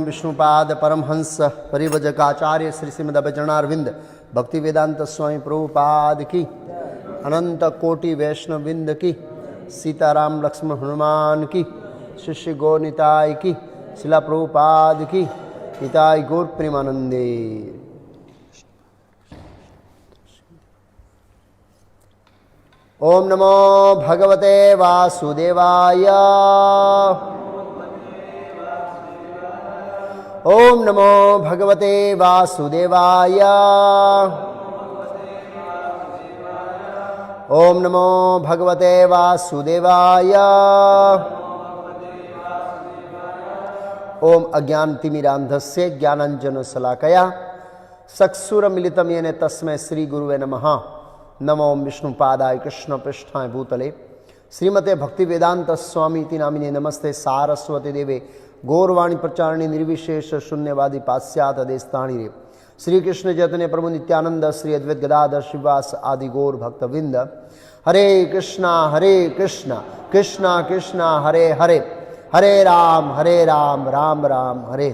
विष्णुपाद परमहंस परिव्रजकाचार्य श्री श्रीमद् भक्ति वेदांत स्वामी प्रभुपाद की, अनंत कोटि वैष्णव विंद की, सीताराम लक्ष्मण हनुमान की, शिष्य गौर निताय की, शिला प्रभुपाद की, निताय गौर प्रेमानंदे। ओम नमो भगवते वासुदेवाय। ओम नमो भगवते वासुदेवाय। ओम नमो भगवते वासुदेवाय। ओम अज्ञानतिमिरान्धस्य ज्ञानाञ्जनशलाकया चक्षुरुन्मीलितं येन तस्मै श्रीगुरुवे नमः। नमो विष्णुपादाय कृष्णपृष्ठाय भूतले श्रीमते भक्तिवेदांत स्वामी इति नामिने नमस्ते सारस्वती देवे गौरवाणी प्रचारिणी निर्विशेष शून्यवादी पाश्चात्य देशताणी रे। श्री कृष्ण चैतन्य प्रभु नित्यानंद श्री अद्वैत गदाधर श्रीवास आदि गौर भक्तवृंद। हरे कृष्णा कृष्णा कृष्णा हरे हरे, हरे राम राम राम हरे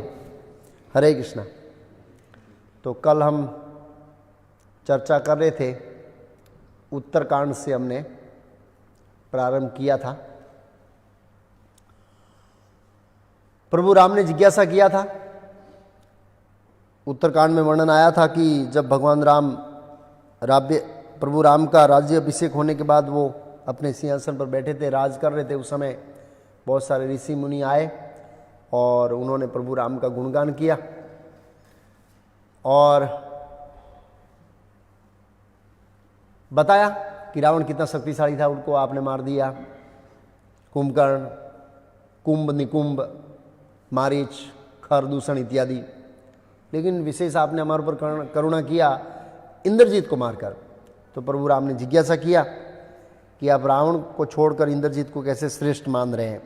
हरे कृष्णा। तो कल हम चर्चा कर रहे थे, उत्तरकांड से हमने प्रारंभ किया था। प्रभु राम ने जिज्ञासा किया था, उत्तरकांड में वर्णन आया था कि जब भगवान राम प्रभु राम का राज्य अभिषेक होने के बाद वो अपने सिंहासन पर बैठे थे, राज कर रहे थे। उस समय बहुत सारे ऋषि मुनि आए और उन्होंने प्रभु राम का गुणगान किया और बताया कि रावण कितना शक्तिशाली था, उनको आपने मार दिया। कुंभकर्ण, कुंभ निकुंभ, मारीच, खर, दूषण इत्यादि। लेकिन विशेष आपने हमारे ऊपर करुणा किया इंद्रजीत को मारकर। तो प्रभु राम ने जिज्ञासा किया कि आप रावण को छोड़कर इंद्रजीत को कैसे श्रेष्ठ मान रहे हैं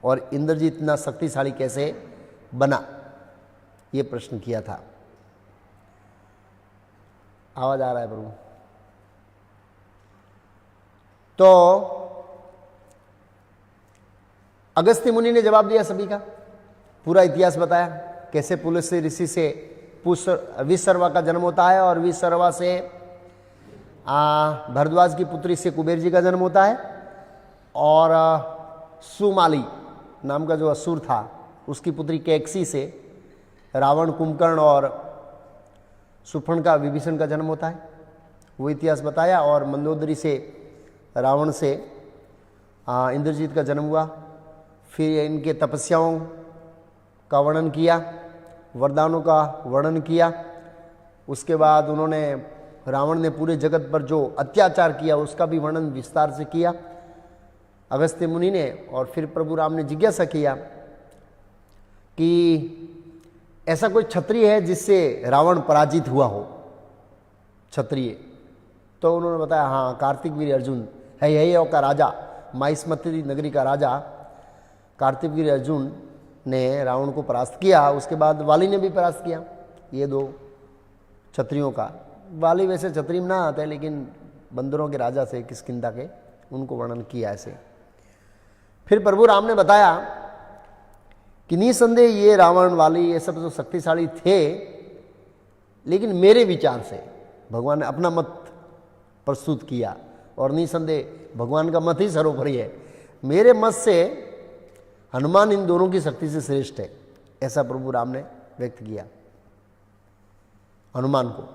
और इंद्रजीत इतना शक्तिशाली कैसे बना, ये प्रश्न किया था। आवाज आ रहा है प्रभु? तो अगस्त्य मुनि ने जवाब दिया, सभी का पूरा इतिहास बताया, कैसे पुलस्त्य ऋषि से विश्वसर्वा का जन्म होता है और विश्वसर्वा से भरद्वाज की पुत्री से कुबेर जी का जन्म होता है और सुमाली नाम का जो असुर था उसकी पुत्री कैकसी से रावण, कुंभकर्ण और सुफर्ण विभीषण का जन्म होता है, वो इतिहास बताया। और मंदोदरी से रावण से इंद्रजीत का जन्म हुआ। फिर इनके तपस्याओं का वर्णन किया, वरदानों का वर्णन किया। उसके बाद उन्होंने, रावण ने पूरे जगत पर जो अत्याचार किया उसका भी वर्णन विस्तार से किया अगस्त्य मुनि ने। और फिर प्रभु राम ने जिज्ञासा किया कि ऐसा कोई क्षत्रिय है जिससे रावण पराजित हुआ हो, क्षत्रिय? तो उन्होंने बताया, हाँ, कार्तिक वीर अर्जुन है, यही का राजा, माहिष्मती नगरी का राजा कार्तिक वीर अर्जुन ने रावण को परास्त किया। उसके बाद वाली ने भी परास्त किया। ये दो क्षत्रियों का, वाली वैसे क्षत्रिय में ना आते हैं लेकिन बंदरों के राजा से, किष्किंधा के, उनको वर्णन किया ऐसे। फिर प्रभु राम ने बताया कि निसंदेह ये रावण, वाली, ये सब जो शक्तिशाली थे, लेकिन मेरे विचार से भगवान ने अपना मत प्रस्तुत किया और निसंदेह भगवान का मत ही सर्वोपरि है। मेरे मत से हनुमान इन दोनों की शक्ति से श्रेष्ठ है, ऐसा प्रभु राम ने व्यक्त किया। हनुमान को,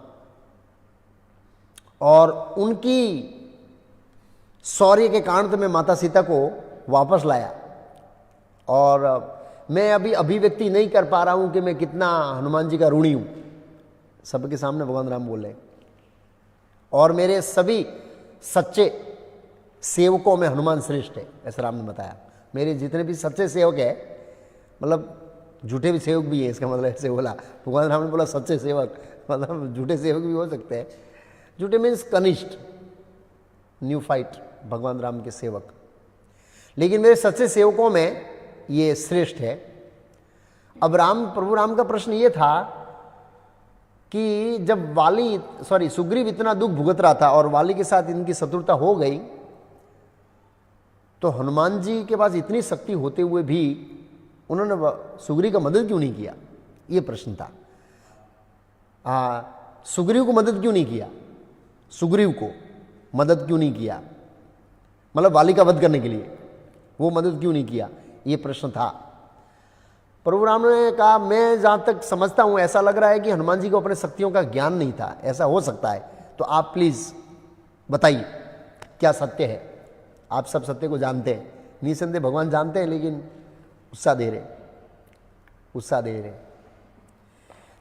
और उनकी शौर्य के कारण तो मैं माता सीता को वापस लाया। और मैं अभी अभिव्यक्ति नहीं कर पा रहा हूं कि मैं कितना हनुमान जी का ऋणी हूं। सबके सामने भगवान राम बोले, और मेरे सभी सच्चे सेवकों में हनुमान श्रेष्ठ है, ऐसा राम ने बताया। मेरे जितने भी सच्चे सेवक है, मतलब झूठे भी सेवक भी है, इसका मतलब ऐसे बोला भगवान राम ने, बोला सच्चे सेवक, मतलब झूठे सेवक भी हो सकते हैं। झूठे मीन्स कनिष्ठ, न्यू फाइट, भगवान राम के सेवक। लेकिन मेरे सच्चे सेवकों में ये श्रेष्ठ है। अब प्रभु राम का प्रश्न ये था कि जब सुग्रीव इतना दुख भुगत रहा था और वाली के साथ इनकी शत्रुता हो गई, तो हनुमान जी के पास इतनी शक्ति होते हुए भी उन्होंने सुग्रीव का मदद क्यों नहीं किया, ये प्रश्न था। सुग्रीव को मदद क्यों नहीं किया, सुग्रीव को मदद क्यों नहीं किया, मतलब वाली का वध करने के लिए वो मदद क्यों नहीं किया, ये प्रश्न था। प्रभु राम ने कहा, मैं जहां तक समझता हूं ऐसा लग रहा है कि हनुमान जी को अपने शक्तियों का ज्ञान नहीं था, ऐसा हो सकता है, तो आप प्लीज बताइए क्या सत्य है। आप सब सत्य को जानते हैं, निसंदेह भगवान जानते हैं, लेकिन उत्साह दे रहे।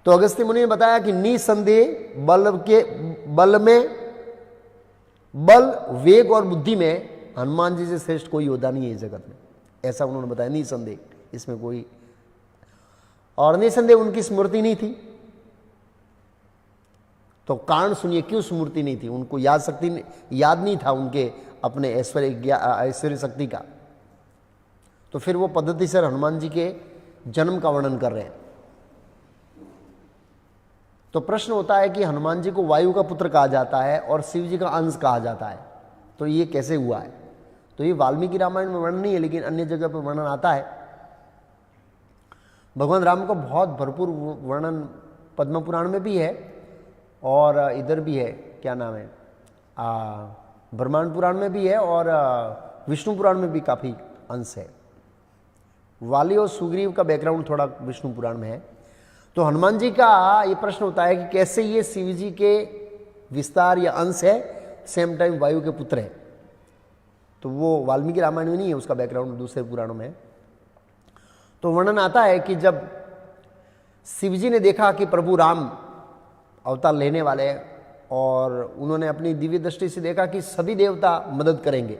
तो अगस्त्य मुनि ने बताया कि निसंदेह बल, वेग और बुद्धि में हनुमान जी से श्रेष्ठ कोई योद्धा नहीं है इस जगत में, ऐसा उन्होंने बताया। निसंदेह, इसमें कोई, और निसंदेह उनकी स्मृति नहीं थी। तो कारण सुनिए क्यों स्मृति नहीं थी, उनको याद नहीं था उनके अपने ऐश्वर्य शक्ति का। तो फिर वो पद्धति से हनुमान जी के जन्म का वर्णन कर रहे हैं। तो प्रश्न होता है कि हनुमान जी को वायु का पुत्र कहा जाता है और शिव जी का अंश कहा जाता है, तो ये कैसे हुआ है? तो ये वाल्मीकि रामायण में वर्णन नहीं है, लेकिन अन्य जगह पर वर्णन आता है। भगवान राम का बहुत भरपूर वर्णन पद्म पुराण में भी है, और इधर भी है, क्या नाम है, ब्रह्मांड पुराण में भी है, और विष्णु पुराण में भी काफ़ी अंश है। वाली और सुग्रीव का बैकग्राउंड थोड़ा विष्णु पुराण में है। तो हनुमान जी का ये प्रश्न होता है कि कैसे ये शिव जी के विस्तार या अंश है, सेम टाइम वायु के पुत्र है। तो वो वाल्मीकि रामायण में नहीं है, उसका बैकग्राउंड दूसरे पुराणों में है। तो वर्णन आता है कि जब शिव जी ने देखा कि प्रभु राम अवतार लेने वाले हैं, और उन्होंने अपनी दिव्य दृष्टि से देखा कि सभी देवता मदद करेंगे,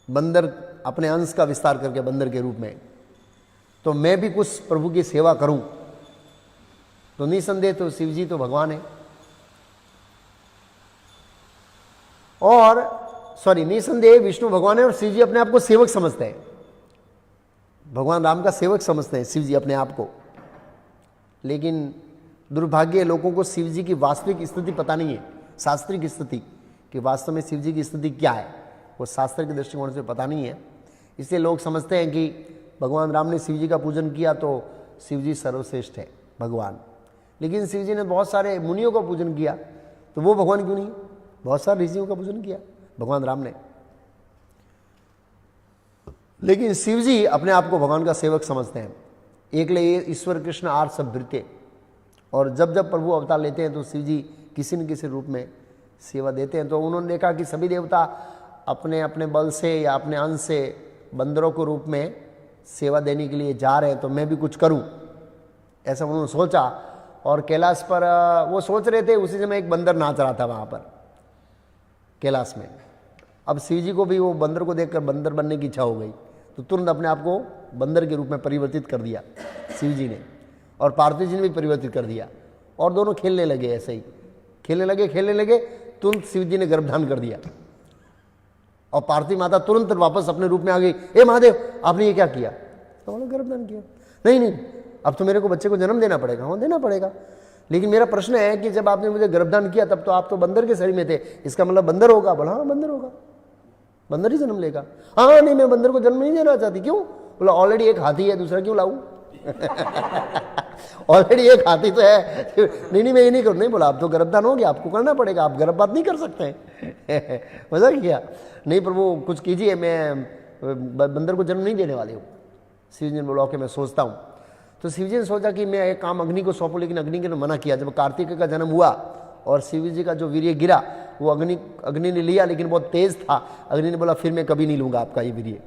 बंदर अपने अंश का विस्तार करके बंदर के रूप में, तो मैं भी कुछ प्रभु की सेवा करूं। तो निसंदेह तो शिव जी तो भगवान है, और निसंदेह विष्णु भगवान है, और शिव जी अपने आप को सेवक समझते हैं। भगवान राम का सेवक समझते हैं शिव जी अपने आप को। लेकिन दुर्भाग्य, लोगों को शिव जी की वास्तविक स्थिति पता नहीं है, शास्त्रिक स्थिति कि वास्तव में शिव जी की स्थिति क्या है, वो शास्त्र के दृष्टिकोण से पता नहीं है। इसलिए लोग समझते हैं कि भगवान राम ने शिव जी का पूजन किया तो शिव जी सर्वश्रेष्ठ है भगवान। लेकिन शिव जी ने बहुत सारे मुनियों का पूजन किया, तो वो भगवान क्यों नहीं? बहुत सारे ऋषियों का पूजन किया भगवान राम ने। लेकिन शिव जी अपने आप को भगवान का सेवक समझते हैं। एकले ईश्वर कृष्ण आर सब भृत्य, और जब जब प्रभु अवतार लेते हैं तो शिव जी किसी न किसी रूप में सेवा देते हैं। तो उन्होंने देखा कि सभी देवता अपने अपने बल से या अपने अंश से बंदरों के रूप में सेवा देने के लिए जा रहे हैं, तो मैं भी कुछ करूं, ऐसा उन्होंने सोचा। और कैलाश पर वो सोच रहे थे, उसी समय एक बंदर नाच रहा था वहाँ पर कैलाश में। अब शिव जी को भी वो बंदर को देखकर बंदर बनने की इच्छा हो गई, तो तुरंत अपने आप को बंदर के रूप में परिवर्तित कर दिया शिव जी ने, और पार्वती जी ने भी परिवर्तित कर दिया, और दोनों खेलने लगे। ऐसे ही खेलने लगे, तुरंत शिव जी ने गर्भधान कर दिया, और पार्वती माता तुरंत वापस अपने रूप में आ गई। ए महादेव, आपने ये क्या किया? तो बोला गर्भधान किया। नहीं, अब तो मेरे को बच्चे को जन्म देना पड़ेगा। हाँ, देना पड़ेगा, लेकिन मेरा प्रश्न है कि जब आपने मुझे गर्भधान किया तब तो आप तो बंदर के शरीर में थे, इसका मतलब बंदर होगा? बोला हाँ बंदर होगा, बंदर ही जन्म लेगा। हाँ नहीं, मैं बंदर को जन्म नहीं देना चाहती। क्यों? बोला ऑलरेडी एक हाथी है, दूसरा क्यों लाऊं? ऑलरेडी एक हाथी तो है। नहीं मैं ये नहीं करूँ। नहीं, बोला आप तो गर्भधान हो गया, आपको करना पड़ेगा, आप गर्भपात नहीं कर सकते हैं। मजाक किया? नहीं प्रभु कुछ कीजिए, मैं बंदर को जन्म नहीं देने वाली हूँ। शिव जी ने बोला कि मैं सोचता हूँ। तो शिवजी ने सोचा कि मैं एक काम अग्नि को सौंपूं, लेकिन अग्नि ने मना किया। जब कार्तिकेय का जन्म हुआ और शिवजी का जो वीर्य गिरा वो अग्नि ने लिया, लेकिन बहुत तेज था। अग्नि ने बोला फिर मैं कभी नहीं लूंगा आपका ये वीर्य,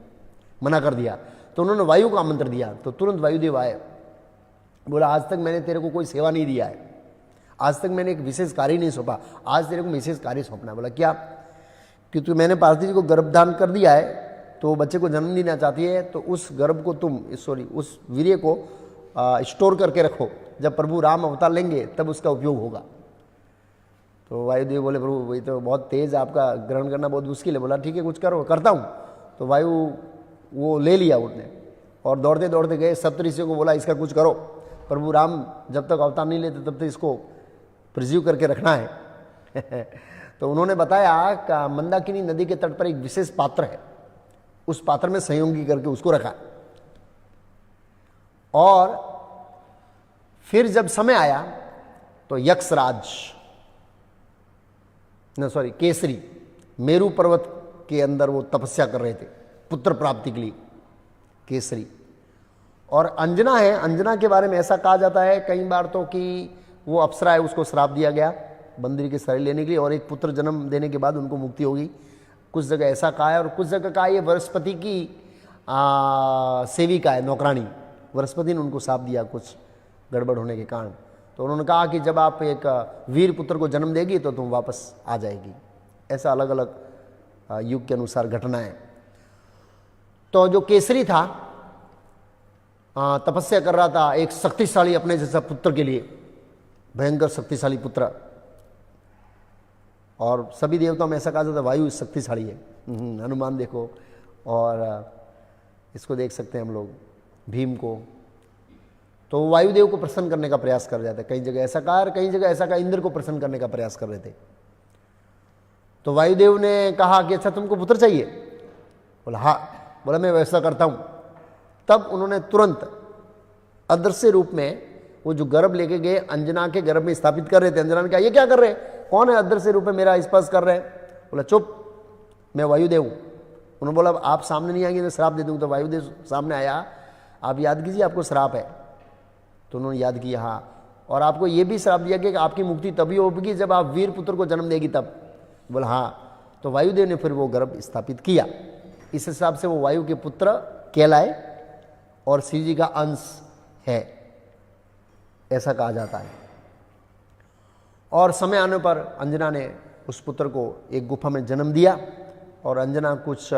मना कर दिया। तो उन्होंने वायु को आमंत्रण दिया, तो तुरंत वायुदेव आए। बोला आज तक मैंने तेरे को कोई सेवा नहीं दिया है, आज तक मैंने एक विशेष कार्य नहीं सौंपा, आज तेरे को विशेष कार्य सौंपना है। बोला क्या? कि तू मैंने पार्वती जी को गर्भधान कर दिया है, तो बच्चे को जन्म देना चाहती है, तो उस गर्भ को तुम उस वीर्य को स्टोर करके रखो, जब प्रभु राम अवतार लेंगे तब उसका उपयोग होगा। तो वायुदेव बोले प्रभु वही तो बहुत तेज, आपका ग्रहण करना बहुत मुश्किल है। बोला ठीक है कुछ करो, करता हूँ। तो वायु वो ले लिया उठने और दौड़ते दौड़ते गए, सप्तऋषियों को बोला इसका कुछ करो, प्रभु राम जब तक अवतार नहीं लेते तब तक इसको प्रिजर्व करके रखना है। तो उन्होंने बताया कि मंदाकिनी नदी के तट पर एक विशेष पात्र है, उस पात्र में संयोगी करके उसको रखा। और फिर जब समय आया तो यक्षराज केसरी मेरू पर्वत के अंदर वो तपस्या कर रहे थे पुत्र प्राप्ति के लिए, केसरी। और अंजना है, अंजना के बारे में ऐसा कहा जाता है कई बार तो कि वो अप्सरा है, उसको श्राप दिया गया बंदरी के शरीर लेने के लिए, और एक पुत्र जन्म देने के बाद उनको मुक्ति होगी। कुछ जगह ऐसा कहा है और कुछ जगह कहा ये बृहस्पति की सेविका है, नौकरानी। बृहस्पति ने उनको श्राप दिया कुछ गड़बड़ होने के कारण। तो उन्होंने कहा कि जब आप एक वीर पुत्र को जन्म देगी तो तुम वापस आ जाएगी। ऐसा अलग अलग युग के अनुसार घटनाएं। तो जो केसरी था तपस्या कर रहा था एक शक्तिशाली अपने जैसा पुत्र के लिए, भयंकर शक्तिशाली पुत्र। और सभी देवताओं में ऐसा कहा जाता है वायु शक्तिशाली है। हनुमान देखो, और इसको देख सकते हैं हम लोग भीम को। तो वायुदेव को प्रसन्न करने का प्रयास कर जाते, कई जगह ऐसा कहा, कई जगह ऐसा कहा इंद्र को प्रसन्न करने का प्रयास कर रहे थे। तो वायुदेव ने कहा कि अच्छा तुमको पुत्र चाहिए? बोला हाँ। बोला मैं वैसा करता हूं। तब उन्होंने तुरंत अदृश्य रूप में वो जो गर्भ लेके गए अंजना के गर्भ में स्थापित कर रहे थे। अंजना ने कहा ये क्या कर रहे हैं, कौन है अदृश्य रूप में मेरा स्पर्श कर रहे हैं? बोला चुप, मैं वायुदेव हूं। उन्होंने बोला आप सामने नहीं आएंगे तो श्राप दे दूंगा। तो वायुदेव सामने आया, आप याद कीजिए आपको श्राप है। तो उन्होंने याद किया हाँ, और आपको ये भी श्राप दिया कि आपकी मुक्ति तभी होगी जब आप वीर पुत्र को जन्म देगी तब। बोला हाँ। तो वायुदेव ने फिर वो गर्भ स्थापित किया। इस हिसाब से वो वायु के पुत्र कहलाए और शिव जी का अंश है, ऐसा कहा जाता है। और समय आने पर अंजना ने उस पुत्र को एक गुफा में जन्म दिया, और अंजना कुछ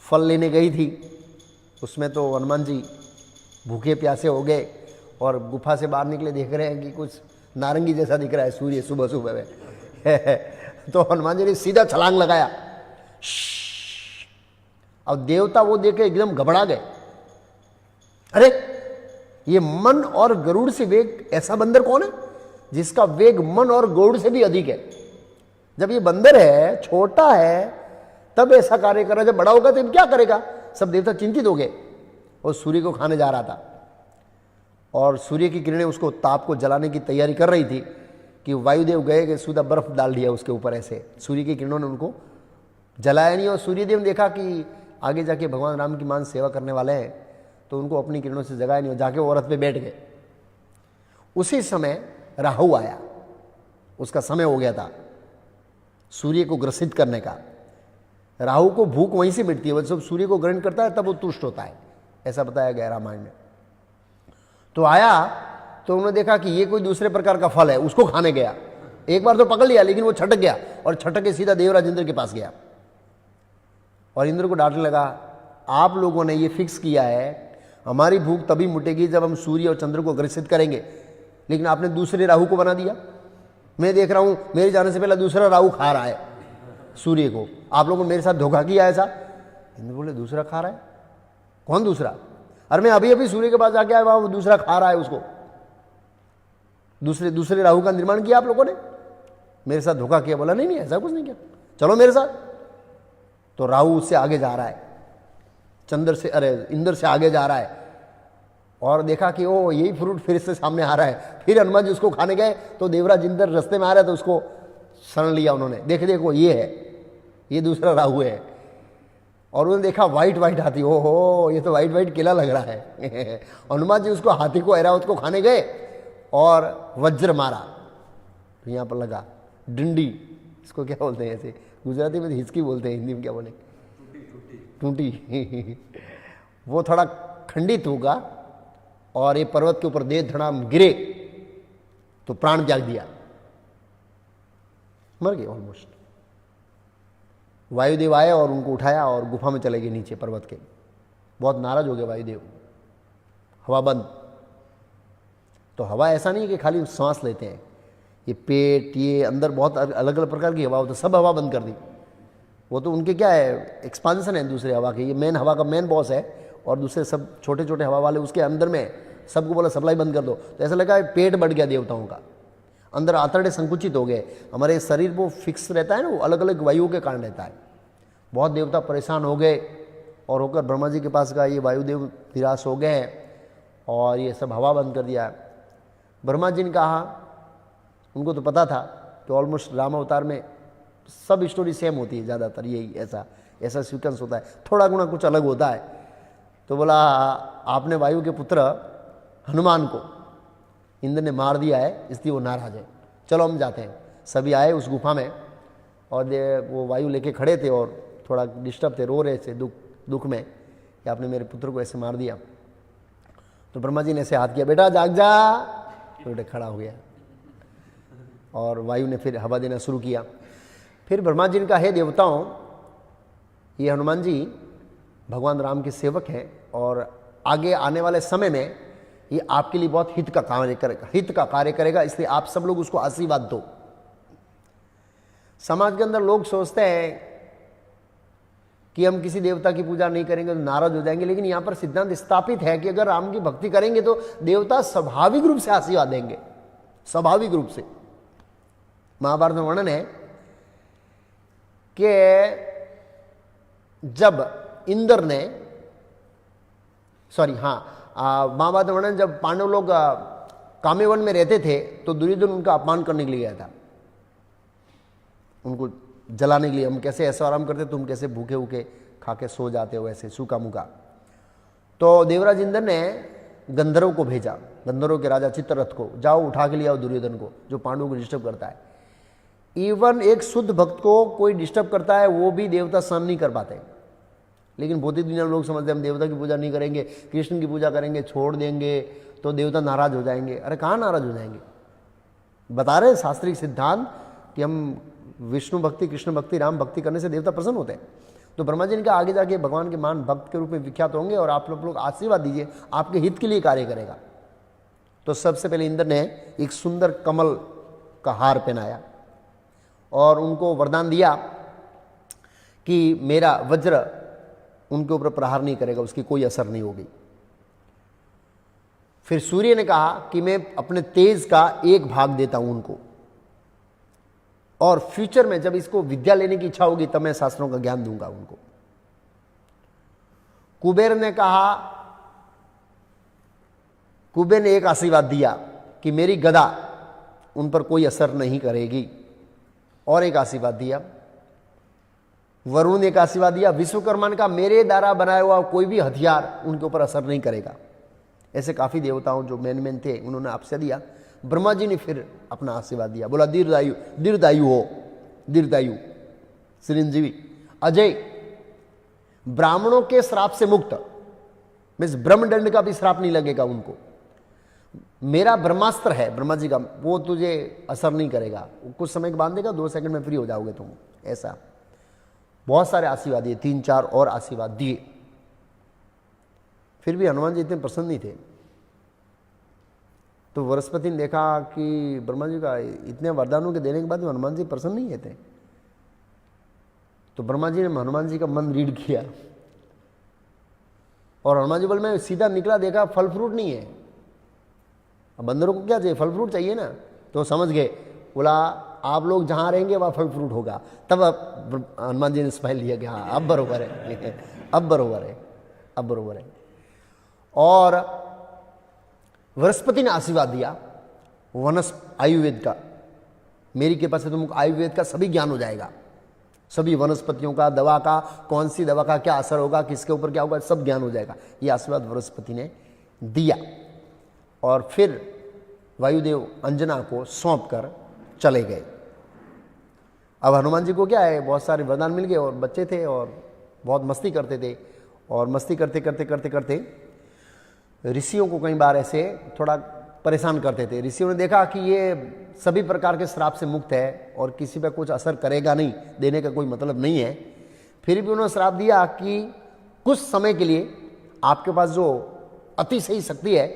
फल लेने गई थी, उसमें तो हनुमान जी भूखे प्यासे हो गए और गुफा से बाहर निकले, देख रहे हैं कि कुछ नारंगी जैसा दिख रहा है सूर्य सुबह सुबह में। तो हनुमान जी ने सीधा छलांग लगाया। अब देवता वो देखे एकदम घबरा गए, अरे ये मन और गरुड़ से वेग, ऐसा बंदर कौन है जिसका वेग मन और गरुड़ से भी अधिक है? जब ये बंदर है, छोटा है, तब ऐसा कार्य कर रहा है, जब बड़ा होगा तो क्या करेगा? सब देवता चिंतित हो गए। और सूर्य को खाने जा रहा था और सूर्य की किरणें उसको ताप को जलाने की तैयारी कर रही थी कि वायुदेव गए कि सीधा बर्फ डाल दिया उसके ऊपर। ऐसे सूर्य की किरणों ने उनको जलाया नहीं, और सूर्यदेव ने देखा कि आगे जाके भगवान राम की मान सेवा करने वाले हैं, तो उनको अपनी किरणों से जगाया नहीं और जाके वो रथ पे बैठ गए। उसी समय राहु आया, उसका समय हो गया था सूर्य को ग्रसित करने का। राहु को भूख वहीं से मिटती है, वो जब सूर्य को ग्रहण करता है तब वो तुष्ट होता है, ऐसा बताया गया रामायण में। तो आया तो उन्होंने देखा कि ये कोई दूसरे प्रकार का फल है, उसको खाने गया। एक बार तो पकड़ लिया, लेकिन वो छटक गया और छटक के सीधा देवराज इंद्र के पास गया और इंद्र को डांटने लगा, आप लोगों ने ये फिक्स किया है हमारी भूख तभी मुटेगी जब हम सूर्य और चंद्र को ग्रसित करेंगे, लेकिन आपने दूसरे राहु को बना दिया। मैं देख रहा हूं मेरे जाने से पहले दूसरा राहु खा रहा है सूर्य को, आप लोगों ने मेरे साथ धोखा किया ऐसा। इंद्र बोले दूसरा खा रहा है? कौन दूसरा? अरे मैं अभी अभी सूर्य के पास जाके आया, वहां वो दूसरा खा रहा है उसको। दूसरे राहु का निर्माण किया आप लोगों ने, मेरे साथ धोखा किया। बोला नहीं नहीं ऐसा कुछ नहीं किया, चलो मेरे साथ। तो राहु उससे आगे जा रहा है, इंद्र से आगे जा रहा है, और देखा कि ओ यही फ्रूट फिर से सामने आ रहा है। फिर हनुमान जी उसको खाने गए तो देवराज इंद्र रास्ते में आ रहा है, तो उसको शरण लिया उन्होंने। देखो ये है, ये दूसरा राहु है। और उन्होंने देखा वाइट वाइट हाथी, ओहो ये तो वाइट वाइट किला लग रहा है। हनुमान जी उसको हाथी को, ऐरावत को खाने गए और वज्र मारा, तो यहाँ पर लगा डंडी, इसको क्या बोलते हैं ऐसे, गुजराती में तो हिचकी बोलते हैं, हिंदी में क्या बोले, टूटी। वो थोड़ा खंडित होगा और ये पर्वत के ऊपर दे धड़ाम गिरे तो प्राण त्याग दिया, मर गए ऑलमोस्ट। वायुदेव आए और उनको उठाया और गुफा में चले गए नीचे पर्वत के। बहुत नाराज हो गए वायुदेव, हवा बंद। तो हवा ऐसा नहीं है कि खाली सांस लेते हैं, ये पेट, ये अंदर बहुत अलग अलग प्रकार की हवा होती है, सब हवा बंद कर दी। वो तो उनके क्या है, एक्सपांसन है दूसरे हवा के, ये मेन हवा का मेन बॉस है और दूसरे सब छोटे छोटे हवा वाले उसके अंदर में, सबको बोला सप्लाई बंद कर दो। तो ऐसा लगा पेट बढ़ गया देवताओं का, अंदर आंतड़े संकुचित हो गए। हमारे शरीर वो फिक्स रहता है ना, वो अलग अलग वायुओं के कारण रहता है। बहुत देवता परेशान हो गए और होकर ब्रह्मा जी के पास गए, ये वायुदेव निराश हो गए हैं और ये सब हवा बंद कर दिया। ब्रह्मा जी ने कहा, उनको तो पता था कि ऑलमोस्ट राम अवतार में सब स्टोरी सेम होती है, ज़्यादातर यही ऐसा सीक्वेंस होता है, थोड़ा गुना कुछ अलग होता है। तो बोला आपने वायु के पुत्र हनुमान को इंद्र ने मार दिया है, इसलिए वो नाराज है, चलो हम जाते हैं। सभी आए उस गुफा में और वो वायु लेके खड़े थे और थोड़ा डिस्टर्ब थे, रो रहे थे दुख में कि आपने मेरे पुत्र को ऐसे मार दिया। तो ब्रह्मा जी ने ऐसे हाथ किया, बेटा जाग जा, तो बेटा खड़ा हो गया और वायु ने फिर हवा देना शुरू किया। फिर ब्रह्मा जी ने कहा, हे देवताओं, ये हनुमान जी भगवान राम के सेवक हैं और आगे आने वाले समय में ये आपके लिए बहुत हित का कार्य करेगा, इसलिए आप सब लोग उसको आशीर्वाद दो। समाज के अंदर लोग सोचते हैं कि हम किसी देवता की पूजा नहीं करेंगे तो नाराज हो जाएंगे, लेकिन यहां पर सिद्धांत स्थापित है कि अगर राम की भक्ति करेंगे तो देवता स्वाभाविक रूप से आशीर्वाद देंगे, स्वाभाविक रूप से। महाभारत में वर्णन है कि जब इंद्र ने, महाभारत में वर्णन, जब पांडव लोग कामेवन में रहते थे तो दुर्योधन उनका अपमान करने के लिए गया था, उनको जलाने के लिए। हम कैसे ऐसा आराम करते, तुम कैसे भूखे भूखे खा के सो जाते हो ऐसे सूखा मुखा। तो देवराज इंद्र ने गंधर्व को भेजा, गंधर्व के राजा चित्ररथ को, जाओ उठा के ले आओ दुर्योधन को, जो पांडवों को डिस्टर्ब करता है। इवन एक शुद्ध भक्त को कोई डिस्टर्ब करता है वो भी देवता सहन नहीं कर पाते, लेकिन भौतिक दुनिया में लोग समझते हैं हम देवता की पूजा नहीं करेंगे, कृष्ण की पूजा करेंगे, छोड़ देंगे तो देवता नाराज हो जाएंगे। अरे कहाँ नाराज हो जाएंगे, बता रहे शास्त्रीय सिद्धांत कि हम विष्णु भक्ति, कृष्ण भक्ति, राम भक्ति करने से देवता प्रसन्न होते हैं। तो ब्रह्मा जी ने कहा आगे जाके भगवान के महान भक्त के रूप में विख्यात होंगे और आप लोग आशीर्वाद दीजिए, आपके हित के लिए कार्य करेगा। तो सबसे पहले इंद्र ने एक सुंदर कमल का हार पहनाया और उनको वरदान दिया कि मेरा वज्र उनके ऊपर प्रहार नहीं करेगा, उसकी कोई असर नहीं होगी। फिर सूर्य ने कहा कि मैं अपने तेज का एक भाग देता हूं उनको, और फ्यूचर में जब इसको विद्या लेने की इच्छा होगी तब मैं शास्त्रों का ज्ञान दूंगा उनको। कुबेर ने कहा, कुबेर ने एक आशीर्वाद दिया कि मेरी गदा उन पर कोई असर नहीं करेगी, और एक आशीर्वाद दिया। वरुण ने एक आशीर्वाद दिया, विश्वकर्मा ने कहा मेरे द्वारा बनाया हुआ कोई भी हथियार उनके ऊपर असर नहीं करेगा। ऐसे काफी देवताओं जो मेन थे उन्होंने आपसे दिया। ब्रह्मा जी ने फिर अपना आशीर्वाद दिया, बोला दीर्घायु, दीर्घायु हो, दीर्घायु, चिरंजीवी, अजय, ब्राह्मणों के श्राप से मुक्त, मीन्स ब्रह्मदंड का भी श्राप नहीं लगेगा उनको। मेरा ब्रह्मास्त्र है ब्रह्मा जी का, वो तुझे असर नहीं करेगा, कुछ समय बांधेगा, 2 सेकंड में फ्री हो जाओगे तुम। ऐसा बहुत सारे आशीर्वाद दिए, 3-4 और आशीर्वाद दिए। फिर भी हनुमान जी इतने प्रसन्न नहीं थे। तो बृहस्पति ने देखा कि ब्रह्मा जी का इतने वरदानों के देने के बाद हनुमान जी प्रसन्न नहीं थे। तो ब्रह्मा जी ने हनुमान जी का मन रीड किया और हनुमान जी बोले मैं सीधा निकला, देखा फल फ्रूट नहीं है। अब बंदरों को क्या चाहिए, फल फ्रूट चाहिए ना। तो समझ गए, बोला आप लोग जहां रहेंगे वहां फल फ्रूट होगा। तब हनुमान जी ने स्माइल लिया कि हाँ अब बरोबर है, अब बरोबर है, अब बरोबर है। और बृहस्पति ने आशीर्वाद दिया आयुर्वेद का, मेरी कृपा से तुमको आयुर्वेद का सभी ज्ञान हो जाएगा। सभी वनस्पतियों का, दवा का, कौन सी दवा का क्या असर होगा, किसके ऊपर क्या होगा, सब ज्ञान हो जाएगा। ये आशीर्वाद बृहस्पति ने दिया और फिर वायुदेव अंजना को सौंप कर चले गए। अब हनुमान जी को क्या है, बहुत सारे वरदान मिल गए और बच्चे थे और बहुत मस्ती करते थे, और मस्ती करते करते करते करते ऋषियों को कई बार ऐसे थोड़ा परेशान करते थे। ऋषियों ने देखा कि ये सभी प्रकार के श्राप से मुक्त है और किसी पर कुछ असर करेगा नहीं, देने का कोई मतलब नहीं है। फिर भी उन्होंने श्राप दिया कि कुछ समय के लिए आपके पास जो अतिशयी शक्ति है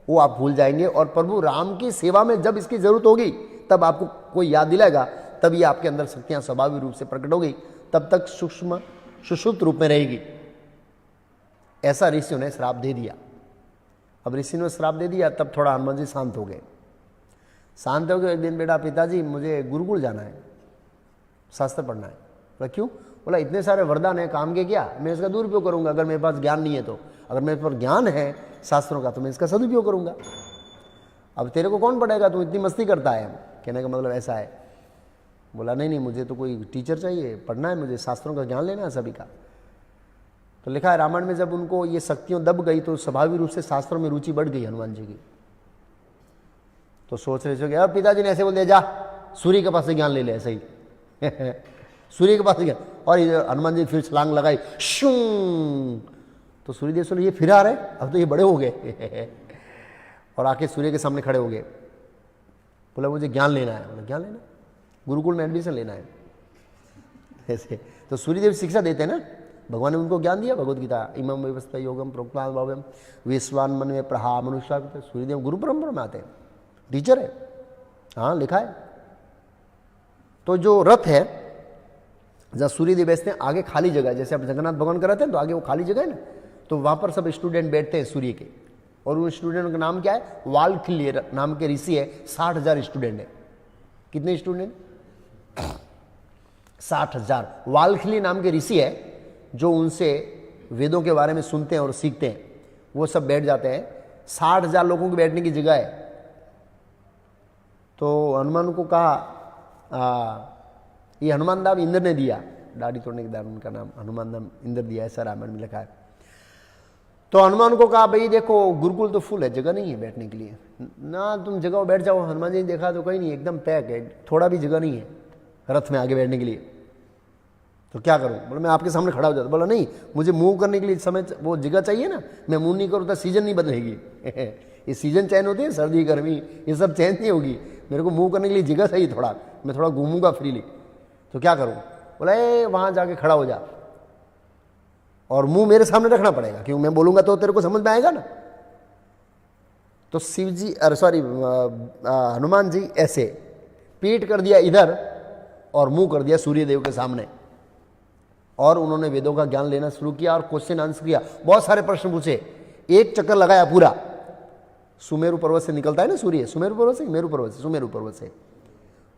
वो आप भूल जाएंगे, और प्रभु राम की सेवा में जब इसकी जरूरत होगी तब आपको कोई याद दिलाएगा, तब ये आपके अंदर शक्तियां स्वाभाविक रूप से प्रकट होगी, तब तक सूक्ष्म सुषुप्त रूप में रहेगी। ऐसा ऋषियों ने श्राप दे दिया। अब ऋषि ने श्राप दे दिया, तब थोड़ा हनुमान जी शांत हो गए। शांत हो गए, एक दिन बेटा पिताजी मुझे गुरुकुल जाना है, शास्त्र पढ़ना है। बोला क्यों? बोला इतने सारे वरदान है, काम के क्या, मैं इसका दुरुपयोग करूंगा अगर मेरे पास ज्ञान नहीं है तो। अगर मेरे पास ज्ञान है शास्त्रों का तो मैं इसका सदुपयोग करूंगा। अब तेरे को कौन पढ़ेगा, तू इतनी मस्ती करता है। कहने का मतलब ऐसा है। बोला नहीं नहीं, मुझे तो कोई टीचर चाहिए, पढ़ना है मुझे, शास्त्रों का ज्ञान लेना है सभी का। तो लिखा है रामायण में जब उनको ये शक्तियां दब गई तो स्वाभाविक रूप से शास्त्रों में रुचि बढ़ गई हनुमान जी की। तो सोच रहे थे कि अब पिताजी ने ऐसे बोल दिया, जा सूर्य के पास से ज्ञान ले ले, ऐसे ही सूर्य के पास से ज्ञान। और हनुमान जी फिर छलांग लगाई, शूं। तो सूर्यदेव सुन ये फिर आ रहे, अब तो ये बड़े हो गए और आके सूर्य के सामने खड़े हो गए। बोला मुझे ज्ञान लेना है। बोला ज्ञान लेना, गुरुकुल में एडमिशन लेना है ऐसे। तो सूर्यदेव शिक्षा देते हैं ना, भगवान ने उनको ज्ञान दिया। भगवद गीता इमं व्यवस्था योगम प्रोक्ता भाव्यम विश्वान मन में प्रहा मनुष्य। सूर्यदेव गुरु परंपरा में आते हैं, टीचर है, हाँ लिखा है। तो जो रथ है जहाँ सूर्यदेव बैठते हैं, आगे खाली जगह है, जैसे आप जगन्नाथ भगवान का रहते हैं तो आगे वो खाली जगह है ना, तो वहाँ पर सब स्टूडेंट बैठते हैं सूर्य के। और उन स्टूडेंट का नाम क्या है, वाल्खिल्य नाम के ऋषि है। 60,000 स्टूडेंट है। कितने स्टूडेंट? 60,000। वाल्खिल्य नाम के ऋषि है जो उनसे वेदों के बारे में सुनते हैं और सीखते हैं। वो सब बैठ जाते हैं, 60,000 लोगों की बैठने की जगह है। तो हनुमान को कहा ये हनुमान दाम इंद्र ने दिया, दाढ़ी तोड़ने के दाम उनका नाम हनुमान दाम इंद्र दिया, ऐसा रामायण में लिखा है। तो हनुमान को कहा भाई देखो गुरुकुल तो फुल है, जगह नहीं है बैठने के लिए ना, तुम जगह बैठ जाओ। हनुमान जी ने देखा तो कहीं नहीं, एकदम पैक है, थोड़ा भी जगह नहीं है रथ में आगे बैठने के लिए। तो क्या करूं? बोला मैं आपके सामने खड़ा हो जाता। बोला नहीं, मुझे मूव करने के लिए समय वो जगह चाहिए ना, मैं मूव नहीं करूँ तो सीजन नहीं बदलेगी ये सीजन चेंज होती है, सर्दी गर्मी ये सब चेंज नहीं होगी, मेरे को मूव करने के लिए जगह चाहिए थोड़ा, मैं थोड़ा घूमूंगा फ्रीली। तो क्या करूं? बोला वहां जाके खड़ा हो जा और मुंह मेरे सामने रखना पड़ेगा, क्योंकि मैं बोलूंगा तो तेरे को समझ में आएगा ना। तो शिव जी सॉरी हनुमान जी ऐसे पीठ कर दिया इधर और मुंह कर दिया सूर्यदेव के सामने, और उन्होंने वेदों का ज्ञान लेना शुरू किया और क्वेश्चन आंसर किया। बहुत सारे प्रश्न पूछे, एक चक्कर लगाया पूरा। सुमेरु पर्वत से निकलता है ना सूर्य, सुमेरु पर्वत से, मेरु पर्वत से, सुमेरु पर्वत से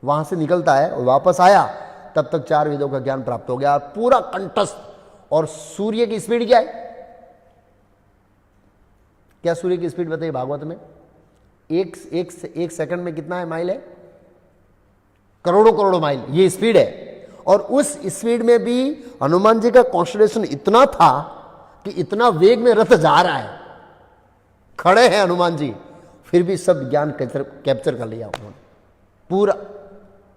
वहां से निकलता है और वापस आया, तब तक 4 वेदों का ज्ञान प्राप्त हो गया, पूरा कंठस्थ। और सूर्य की स्पीड क्या है? क्या सूर्य की स्पीड बताइए भागवत में? एक सेकंड में कितना है माइल है? करोड़ों करोड़ों माइल ये स्पीड है। और उस स्पीड में भी हनुमान जी का कॉन्सेंट्रेशन इतना था कि इतना वेग में रथ जा रहा है, खड़े हैं हनुमान जी, फिर भी सब ज्ञान कैप्चर कर लिया उन्होंने पूरा।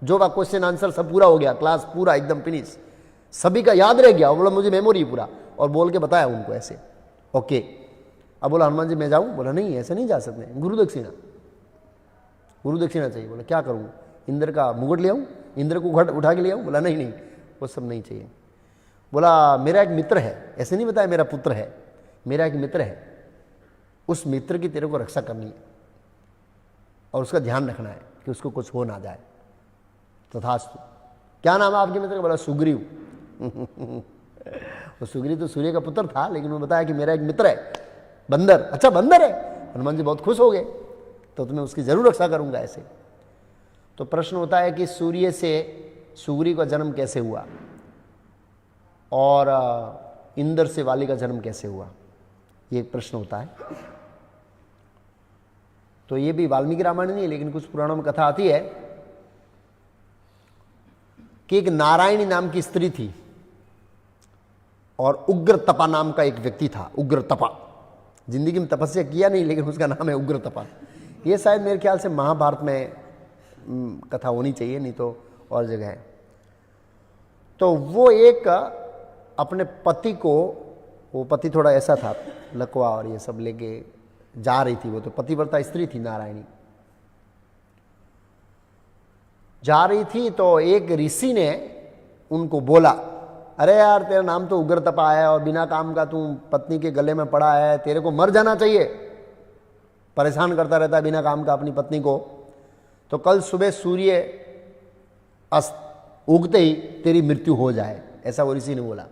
जो बा क्वेश्चन आंसर सब पूरा हो गया, क्लास पूरा एकदम फिनिश, सभी का याद रह गया। बोला मुझे मेमोरी पूरा, और बोल के बताया उनको ऐसे। ओके, अब बोला हनुमान जी मैं जाऊं? बोला नहीं ऐसे नहीं जा सकते, गुरु दक्षिणा, गुरु दक्षिणा चाहिए। बोला क्या करूं? इंद्र का मुकुट ले आऊं, इंद्र को उठा के ले आऊं? बोला नहीं नहीं वो सब नहीं चाहिए। बोला मेरा एक मित्र है, ऐसे नहीं बताया मेरा पुत्र है, मेरा एक मित्र है, उस मित्र की तेरे को रक्षा करनी है और उसका ध्यान रखना है कि उसको कुछ हो ना जाए। तथास्तु। क्या नाम है आपके मित्र का? बोला सुग्रीव वो सुग्रीव तो सूर्य का पुत्र था, लेकिन वो बताया कि मेरा एक मित्र है बंदर। अच्छा बंदर है? हनुमान जी बहुत खुश हो गए, तो तुम्हें उसकी जरूर रक्षा करूंगा ऐसे। तो प्रश्न होता है कि सूर्य से सुग्रीव का जन्म कैसे हुआ और इंद्र से वाली का जन्म कैसे हुआ, ये प्रश्न होता है। तो ये भी वाल्मीकि रामायण नहीं है, लेकिन कुछ पुराणों में कथा आती है कि एक नारायणी नाम की स्त्री थी और उग्र तपा नाम का एक व्यक्ति था। उग्र तपा, जिंदगी में तपस्या किया नहीं लेकिन उसका नाम है उग्र तपा। ये शायद मेरे ख्याल से महाभारत में कथा होनी चाहिए, नहीं तो और जगह है। तो वो एक अपने पति को, वो पति थोड़ा ऐसा था लकवा और ये सब लेके जा रही थी, वो तो पतिव्रता स्त्री थी नारायणी, जा रही थी। तो एक ऋषि ने उनको बोला, अरे यार तेरा नाम तो उग्र तपा है और बिना काम का तू पत्नी के गले में पड़ा है, तेरे को मर जाना चाहिए, परेशान करता रहता है बिना काम का अपनी पत्नी को। तो कल सुबह सूर्य अस्त उगते ही तेरी मृत्यु हो जाए, ऐसा वो ऋषि ने बोला।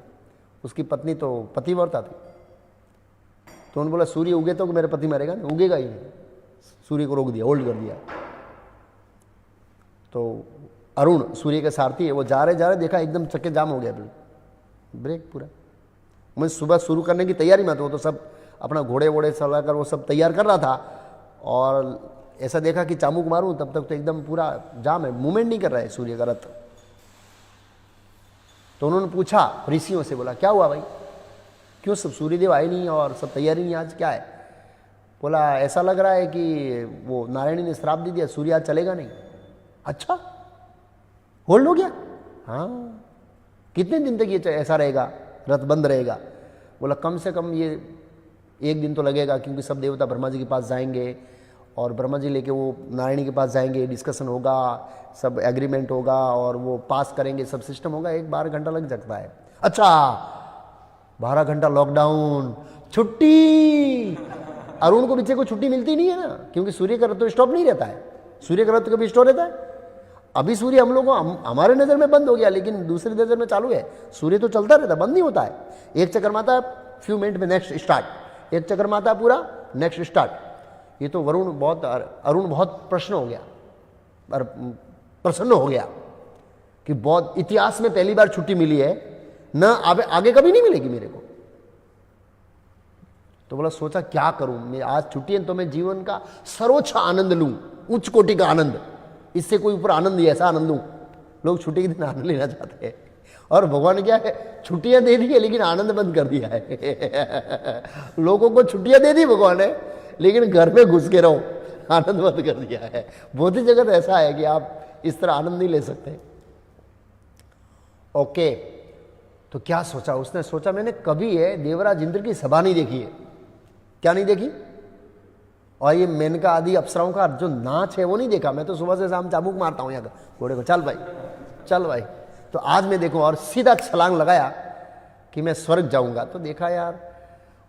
उसकी पत्नी तो पतिव्रता थी, तो उन्होंने बोला सूर्य उगे तो मेरा पति मरेगा नहीं, उगेगा ही नहीं। सूर्य को रोक दिया, होल्ड कर दिया। तो अरुण सूर्य के सारथी है, वो जा रहे देखा एकदम चक्के जाम हो गया, ब्रेक पूरा। मैं सुबह शुरू करने की तैयारी में था, वो तो सब अपना घोड़े वोड़े चला कर वो सब तैयार कर रहा था, और ऐसा देखा कि चाबुक मारूं तब तक तो एकदम पूरा जाम है, मूवमेंट नहीं कर रहा है सूर्य का रथ। तो उन्होंने पूछा ऋषियों से, बोला क्या हुआ भाई, क्यों सब सूर्यदेव आए नहीं और सब तैयारी नहीं, आज क्या है? बोला ऐसा लग रहा है कि वो नारायणी ने श्राप दे दिया, सूर्य आज चलेगा नहीं। अच्छा, होल्ड हो गया? हाँ। कितने दिन तक ये ऐसा रहेगा, रथ बंद रहेगा? बोला कम से कम ये 1 दिन तो लगेगा, क्योंकि सब देवता ब्रह्मा जी के पास जाएंगे और ब्रह्मा जी लेके वो नारायणी के पास जाएंगे, डिस्कशन होगा, सब एग्रीमेंट होगा और वो पास करेंगे, सब सिस्टम होगा, 12 घंटा लग सकता है। अच्छा, 12 घंटा लॉकडाउन, छुट्टी। अरुण को पीछे को छुट्टी मिलती नहीं है ना, क्योंकि सूर्य का रथ तो स्टॉप नहीं रहता है। सूर्य का रथ कभी स्टॉप रहता है? अभी सूर्य हम लोगों हमारे नजर में बंद हो गया, लेकिन दूसरी नजर में चालू है। सूर्य तो चलता रहता, बंद नहीं होता है। एक चक्कर मारता है, फ्यू मिनट में नेक्स्ट स्टार्ट, एक चक्कर मारता है पूरा, नेक्स्ट स्टार्ट। ये तो अरुण बहुत प्रश्न हो गया, प्रसन्न हो गया कि बहुत इतिहास में पहली बार छुट्टी मिली है ना, आगे कभी नहीं मिलेगी मेरे को। तो बोला सोचा क्या करूं मैं, आज छुट्टी है तो मैं जीवन का सर्वोच्च आनंद लूं, उच्च कोटि का आनंद, इससे कोई ऊपर आनंद नहीं, ऐसा आनंद लूं। लोग छुट्टी के दिन आनंद लेना चाहते हैं, और भगवान ने क्या है, छुट्टियां दे दी है लेकिन आनंद बंद कर दिया है। लोगों को छुट्टियां दे दी भगवान ने, लेकिन घर में घुस के रहो, आनंद बंद कर दिया है। बौद्धिक जगत ऐसा है कि आप इस तरह आनंद नहीं ले सकते। ओके, तो क्या सोचा उसने? सोचा मैंने कभी है देवराज इंद्र की सभा नहीं देखी है। क्या नहीं देखी? और ये मेनका आदि अप्सराओं का जो नाच है वो नहीं देखा। मैं तो सुबह से शाम चाबुक मारता हूँ यहाँ घोड़े को, चल भाई चल भाई। तो आज मैं देखूँ, और सीधा छलांग लगाया कि मैं स्वर्ग जाऊंगा। तो देखा यार,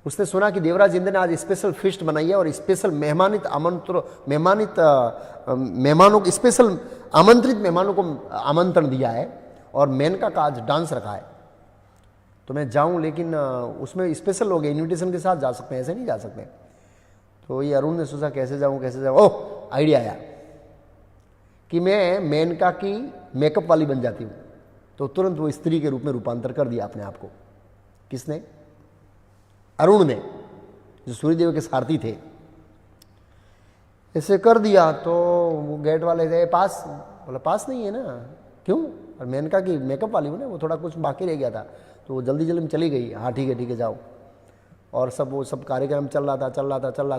उसने सुना कि देवराज इंद्र ने आज स्पेशल फिस्ट बनाई है और स्पेशल स्पेशल आमंत्रित मेहमानों को आमंत्रण दिया है, और मेनका का आज डांस रखा है। तो मैं जाऊं, लेकिन उसमें स्पेशल लोग इन्विटेशन के साथ जा सकते हैं, ऐसे नहीं जा सकते। तो ये अरुण ने सोचा कैसे जाऊं। ओह, आइडिया आया कि मैं मेनका की मेकअप वाली बन जाती हूँ। तो तुरंत वो स्त्री के रूप में रूपांतर कर दिया अपने आप को। किसने? अरुण ने, जो सूर्यदेव के सारथी थे। ऐसे कर दिया तो वो गेट वाले गए पास, बोला पास नहीं है ना, क्यों? और मेनका की मेकअप वाली हूँ ना, वो थोड़ा कुछ बाकी रह गया था, तो वो जल्दी में चली गई। हाँ ठीक है जाओ। और वो सब कार्यक्रम चल रहा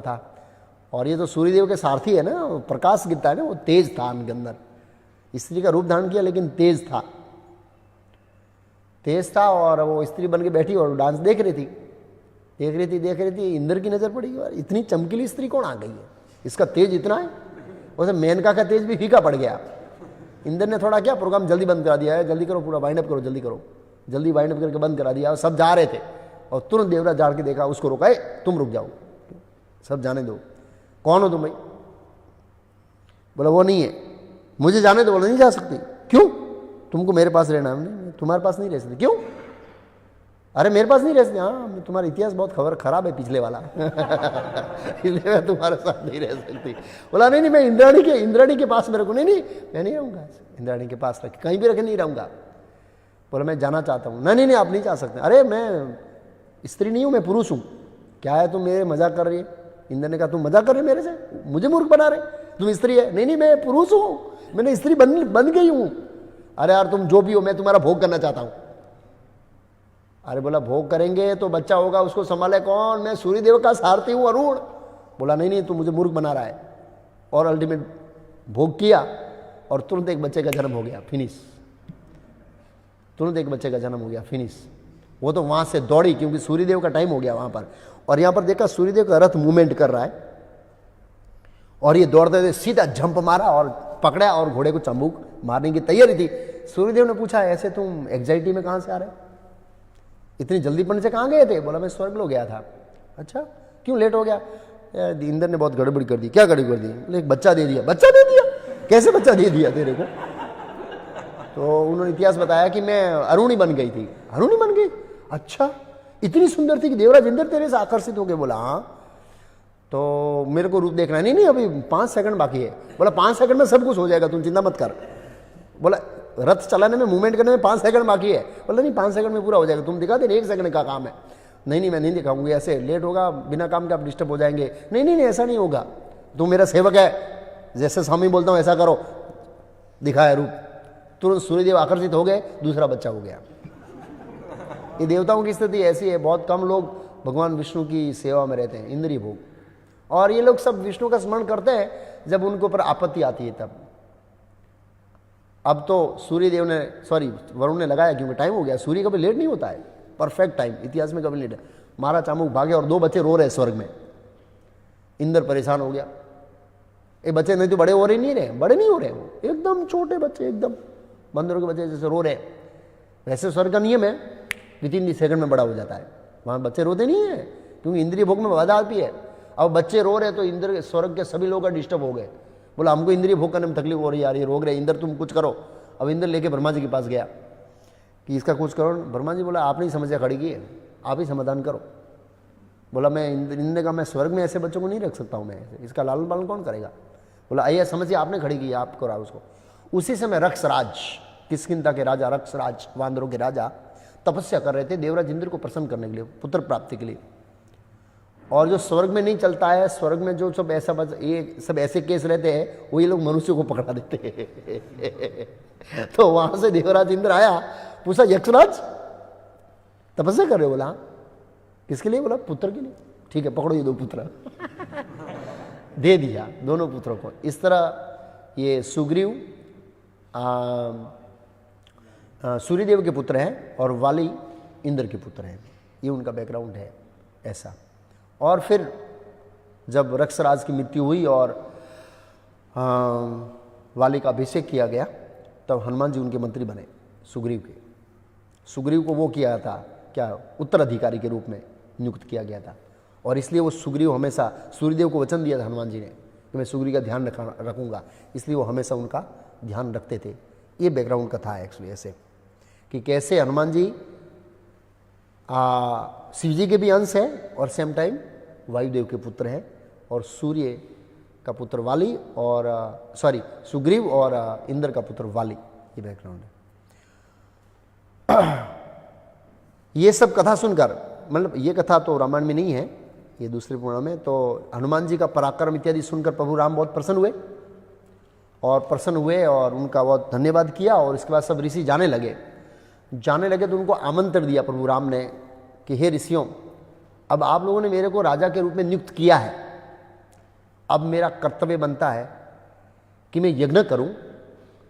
था। और ये तो सूर्यदेव के सारथी है ना, प्रकाश गिरता है ना, वो तेज था उनके अंदर। स्त्री का रूप धारण किया लेकिन तेज था, और वो स्त्री बन के बैठी और डांस देख रही थी। इंद्र की नजर पड़ी, और इतनी चमकीली स्त्री कौन आ गई है, इसका तेज इतना है। वैसे मेनका का तेज भी फीका पड़ गया। इंद्र ने थोड़ा क्या प्रोग्राम जल्दी बंद करा दिया है, जल्दी करो, पूरा वाइंड अप करो, जल्दी वाइंड अप करके बंद करा दिया। और सब जा रहे थे, और तुरंत देवराज जाड़ के देखा, उसको रोका, तुम रुक जाओ, सब जाने दो। कौन हो तुम भाई? बोला वो नहीं है, मुझे जाने दो। बोला नहीं जा सकती। क्यों? तुमको मेरे पास रहना है। नहीं, तुम्हारे पास नहीं रह सकती। क्यों? अरे मेरे पास नहीं रह सकती। हाँ, तुम्हारा इतिहास बहुत खराब है पिछले वाला, इसलिए मैं तुम्हारे साथ नहीं रह सकती। बोला नहीं, मैं इंद्राणी के पास मेरे को नहीं, मैं नहीं रहूंगा। इंद्राणी के पास रख, कहीं भी रखे नहीं रहूंगा। बोला मैं जाना चाहता हूँ। नहीं आप नहीं जा सकते। अरे मैं स्त्री नहीं हूँ, मैं पुरुष हूँ। क्या है तुम मेरे मजाक कर रही है? इंद्र ने कहा तुम मजाक कर रहे मेरे से, मुझे मूर्ख बना रहे, तुम स्त्री है? नहीं मैं पुरुष हूँ, मैंने स्त्री बन गई हूँ। अरे यार तुम जो भी हो, मैं तुम्हारा भोग करना चाहता हूं। अरे बोला भोग करेंगे तो बच्चा होगा, उसको संभाले कौन? मैं सूर्यदेव का सारथी हूं अरुण। बोला नहीं नहीं, तू मुझे मूर्ख बना रहा है। और अल्टीमेट भोग किया और तुरंत एक बच्चे का जन्म हो गया, फिनिश। तुरंत एक बच्चे का जन्म हो गया, फिनिश। वो तो वहां से दौड़ी क्योंकि सूर्यदेव का टाइम हो गया वहां पर। और यहां पर देखा सूर्यदेव का रथ मूवमेंट कर रहा है और ये दौड़ते हुए सीधा जंप मारा और पकड़ा और घोड़े को चाबुक मारने की तैयारी थी। सूर्यदेव ने पूछा ऐसे तुम एग्जाइटी में कहां से आ रहे हो, इतनी जल्दी पढ़ने से कहां गए थे? बोला मैं स्वर्गलोक गया था। अच्छा क्यों लेट हो गया? इंद्र ने बहुत गड़बड़ी कर दी। क्या गड़बड़ी कर दी? बोले एक बच्चा दे दिया। बच्चा दे दिया? कैसे बच्चा दे दिया तेरे को? तो उन्होंने इतिहास बताया कि मैं अरुणी बन गई थी। अरुणी बन गई? अच्छा, इतनी सुंदर थी कि देवराज इंद्र तेरे से आकर्षित हो गए। बोला हाँ, तो मेरे को रूप देखना है। नहीं नहीं, अभी 5 सेकंड बाकी है। बोला 5 सेकंड में सब कुछ हो जाएगा, तुम चिंता मत कर। बोला रथ चलाने में, मूवमेंट करने में 5 सेकंड बाकी है। बोला नहीं 5 सेकंड में पूरा हो जाएगा, तुम दिखा दे, 1 सेकंड का काम है। नहीं नहीं मैं नहीं दिखाऊंगी, ऐसे लेट होगा, बिना काम के आप डिस्टर्ब हो जाएंगे। नहीं नहीं ऐसा नहीं होगा, तुम मेरा सेवक है, जैसे स्वामी बोलता हूं ऐसा करो। दिखाया रूप, तुरंत सूर्यदेव आकर्षित हो गए, दूसरा बच्चा हो गया। ये देवताओं की स्थिति ऐसी है, बहुत कम लोग भगवान विष्णु की सेवा में रहते हैं, इंद्रिय भोग। और ये लोग सब विष्णु का स्मरण करते हैं जब उनके ऊपर आपत्ति आती है तब। अब तो सूर्यदेव ने, सॉरी वरुण ने लगाया क्योंकि टाइम हो गया। सूर्य कभी लेट नहीं होता है, परफेक्ट टाइम, इतिहास में कभी लेट है। मारा चामुक भागे और 2 बच्चे रो रहे स्वर्ग में। इंद्र परेशान हो गया, ये बच्चे नहीं तो बड़े हो रहे नहीं रहे, बड़े नहीं हो रहे, वो एकदम छोटे बच्चे, एकदम बंदरों के बच्चे जैसे रो रहे। वैसे स्वर्ग का नियम है विदिन सेकंड में बड़ा हो जाता है, वहां बच्चे रोते नहीं है क्योंकि इंद्रिय भोग में बाधा आती है। अब बच्चे रो रहे तो इंद्र स्वर्ग के सभी लोग डिस्टर्ब हो गए। बोला हमको इंद्रिय भोग करने में तकलीफ हो रही है यार, ये रोक रहे, इंद्र तुम कुछ करो। अब इंद्र लेके ब्रह्मा जी के पास गया कि इसका कुछ करो। ब्रह्मा जी बोला आपने ही समस्या खड़ी की है, आप ही समाधान करो। बोला मैं इंद्र का, मैं स्वर्ग में ऐसे बच्चों को नहीं रख सकता हूँ, मैं इसका लालन पालन कौन करेगा? बोला आइए समस्या आपने खड़ी की है, आप करो उसको। उसी समय रक्षराज, किष्किंधा के राजा रक्षराज, वानरों के राजा तपस्या कर रहे थे देवराज इंद्र को प्रसन्न करने के लिए, पुत्र प्राप्ति के लिए। और जो स्वर्ग में नहीं चलता है, स्वर्ग में जो सब ऐसा ये सब ऐसे केस रहते हैं, वो ये लोग मनुष्य को पकड़ा देते हैं। तो वहां से देवराज इंद्र आया, पूछा यक्षराज तपस्या कर रहे हो? बोला किसके लिए? बोला पुत्र के लिए। ठीक है पकड़ो ये 2 पुत्र। दे दिया दोनों पुत्रों को। इस तरह ये सुग्रीव सूर्यदेव के पुत्र हैं और वाली इंद्र के पुत्र हैं। ये उनका बैकग्राउंड है ऐसा। और फिर जब रक्षराज की मृत्यु हुई और वाली का अभिषेक किया गया, तब हनुमान जी उनके मंत्री बने सुग्रीव के। सुग्रीव को वो किया था क्या, उत्तराधिकारी के रूप में नियुक्त किया गया था। और इसलिए वो सुग्रीव हमेशा, सूर्यदेव को वचन दिया था हनुमान जी ने कि मैं सुग्रीव का ध्यान रखूंगा, इसलिए वो हमेशा उनका ध्यान रखते थे। ये बैकग्राउंड कथा है एक्चुअली ऐसे कि कैसे हनुमान जी शिव जी के भी अंश है और सेम टाइम वायुदेव के पुत्र हैं, और सूर्य का पुत्र वाली और सुग्रीव और इंद्र का पुत्र वाली। ये बैकग्राउंड है। ये सब कथा सुनकर, मतलब ये कथा तो रामायण में नहीं है, ये दूसरे पुराण में। तो हनुमान जी का पराक्रम इत्यादि सुनकर प्रभु राम बहुत प्रसन्न हुए और उनका बहुत धन्यवाद किया। और इसके बाद सब ऋषि जाने लगे तो उनको आमंत्रण दिया प्रभु राम ने कि हे ऋषियों, अब आप लोगों ने मेरे को राजा के रूप में नियुक्त किया है, अब मेरा कर्तव्य बनता है कि मैं यज्ञ करूं।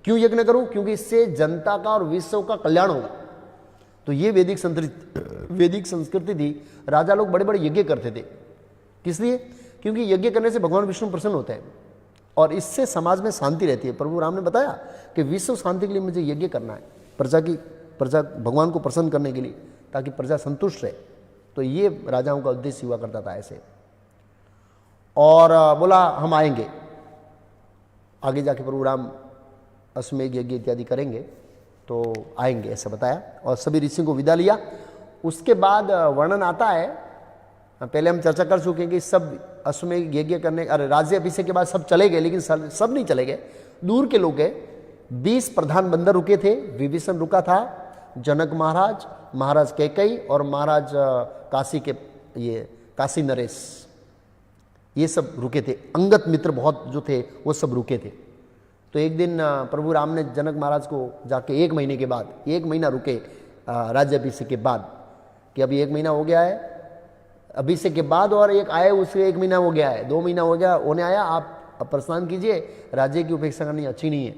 क्यों यज्ञ करूं? क्योंकि इससे जनता का और विश्व का कल्याण होगा। तो ये वैदिक संस्कृति थी। राजा लोग बड़े बड़े यज्ञ करते थे। किस लिए? क्योंकि यज्ञ करने से भगवान विष्णु प्रसन्न होते हैं और इससे समाज में शांति रहती है। प्रभु राम ने बताया कि विश्व शांति के लिए मुझे यज्ञ करना है, प्रजा भगवान को प्रसन्न करने के लिए, ताकि प्रजा संतुष्ट रहे। तो ये राजाओं का उद्देश्य हुआ करता था ऐसे। और बोला हम आएंगे, आगे जाके प्रभु राम अश्वमेध यज्ञ इत्यादि करेंगे तो आएंगे, ऐसा बताया। और सभी ऋषियों को विदा लिया। उसके बाद वर्णन आता है, पहले हम चर्चा कर चुके हैं कि सब अश्वमेध यज्ञ करने, अरे राज्य अभिषेक के बाद सब चले गए, लेकिन सब नहीं चले गए, दूर के लोग गए। 20 प्रधान बंदर रुके थे। विभीषण रुका था, जनक महाराज, महाराज कैकेयी और महाराज काशी के ये काशी नरेश, ये सब रुके थे। अंगद मित्र बहुत जो थे वो सब रुके थे। तो एक दिन प्रभु राम ने जनक महाराज को जाके 1 महीने के बाद, 1 महीना रुके राज्याभिषेक के बाद, कि अभी 1 महीना हो गया है अभिषेक के बाद, और एक आए उससे 1 महीना हो गया है, 2 महीना हो गया होने आया, आप अब प्रस्थान कीजिए, राज्य की उपेक्षा करनी अच्छी नहीं है।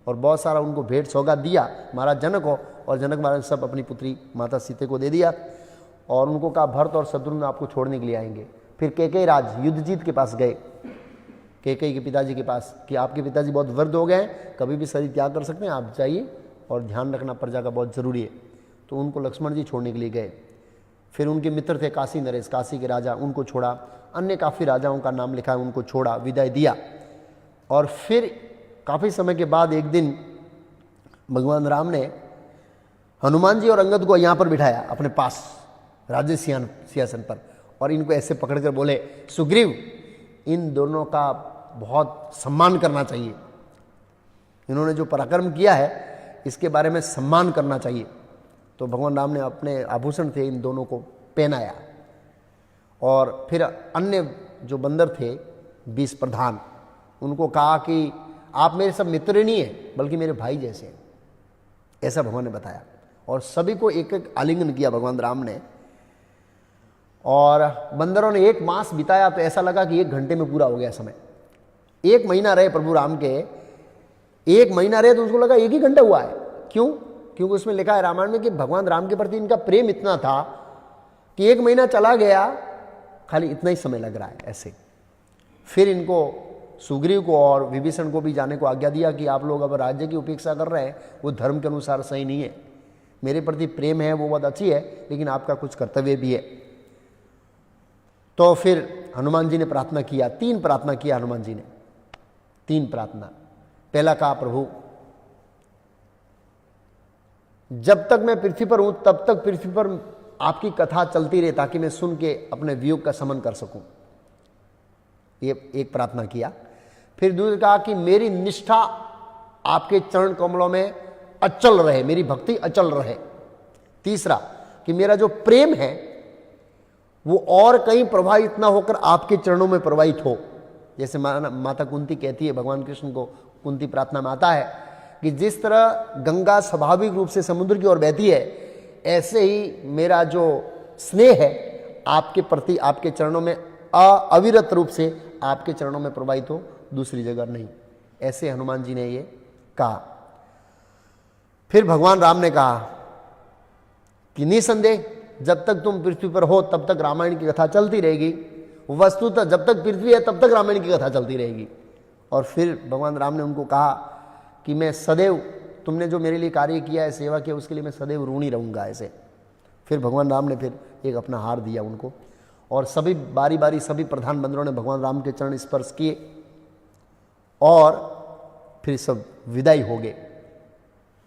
और बहुत सारा उनको भेंट सौगात दिया महाराज जनक को, और जनक महाराज सब अपनी पुत्री माता सीता को दे दिया, और उनको कहा भरत और शत्रुघ्न आपको छोड़ने के लिए आएंगे। फिर कैकेयी राज युद्धजीत के पास गए, कैकेयी के पिताजी के पास, कि आपके पिताजी बहुत वृद्ध हो गए हैं, कभी भी शरीर त्याग कर सकते हैं, आप जाइए, और ध्यान रखना प्रजा का बहुत जरूरी है। तो उनको लक्ष्मण जी छोड़ने के लिए गए। फिर उनके मित्र थे काशी नरेश, काशी के राजा, उनको छोड़ा, अन्य काफ़ी राजाओं का नाम लिखा है, उनको छोड़ा, विदाई दिया। और फिर काफ़ी समय के बाद एक दिन भगवान राम ने हनुमान जी और अंगद को यहाँ पर बिठाया अपने पास राज्य सिंहासन पर, और इनको ऐसे पकड़कर बोले, सुग्रीव इन दोनों का बहुत सम्मान करना चाहिए, इन्होंने जो पराक्रम किया है इसके बारे में सम्मान करना चाहिए। तो भगवान राम ने अपने आभूषण थे इन दोनों को पहनाया, और फिर अन्य जो बंदर थे 20 प्रधान, उनको कहा कि आप मेरे सब मित्र नहीं हैं बल्कि मेरे भाई जैसे हैं, ऐसा भगवान ने बताया। और सभी को एक एक आलिंगन किया भगवान राम ने, और बंदरों ने 1 मास बिताया, तो ऐसा लगा कि 1 घंटे में पूरा हो गया समय। 1 महीना रहे प्रभु राम के, 1 महीना रहे तो उसको लगा 1 ही घंटा हुआ है। क्यों? क्योंकि उसमें लिखा है रामायण में कि भगवान राम के प्रति इनका प्रेम इतना था कि 1 महीना चला गया, खाली इतना ही समय लग रहा है ऐसे। फिर इनको सुग्रीव को और विभीषण को भी जाने को आज्ञा दिया कि आप लोग अब राज्य की उपेक्षा कर रहे हैं, वो धर्म के अनुसार सही नहीं है, मेरे प्रति प्रेम है वो बहुत अच्छी है, लेकिन आपका कुछ कर्तव्य भी है। तो फिर हनुमान जी ने प्रार्थना किया, 3 प्रार्थना किया हनुमान जी ने, 3 प्रार्थना। पहला कहा, प्रभु जब तक मैं पृथ्वी पर हूं तब तक पृथ्वी पर आपकी कथा चलती रहे, ताकि मैं सुन के अपने वियोग का शमन कर सकूं, ये एक प्रार्थना किया। फिर दूसरा कहा कि मेरी निष्ठा आपके चरण कमलों में अचल रहे, मेरी भक्ति अचल रहे। तीसरा कि मेरा जो प्रेम है वो और कहीं प्रवाहित ना होकर आपके चरणों में प्रवाहित हो। जैसे माता कुंती कहती है, भगवान कृष्ण को कुंती प्रार्थना में आता है कि जिस तरह गंगा स्वाभाविक रूप से समुद्र की ओर बहती है, ऐसे ही मेरा जो स्नेह है आपके प्रति, आपके चरणों में अविरत रूप से आपके चरणों में प्रवाहित हो, दूसरी जगह नहीं। ऐसे हनुमान जी ने ये कहा। फिर भगवान राम ने कहा कि निसंदेह जब तक तुम पृथ्वी पर हो तब तक रामायण की कथा चलती रहेगी, वस्तुतः जब तक पृथ्वी है तब तक रामायण की कथा चलती रहेगी। और फिर भगवान राम ने उनको कहा कि मैं सदैव, तुमने जो मेरे लिए कार्य किया है, सेवा किया, उसके लिए मैं सदैव ऋणी रहूंगा ऐसे। फिर भगवान राम ने फिर एक अपना हार दिया उनको, और सभी बारी बारी सभी प्रधान बंदरों ने भगवान राम के चरण स्पर्श किए, और फिर सब विदाई हो गए।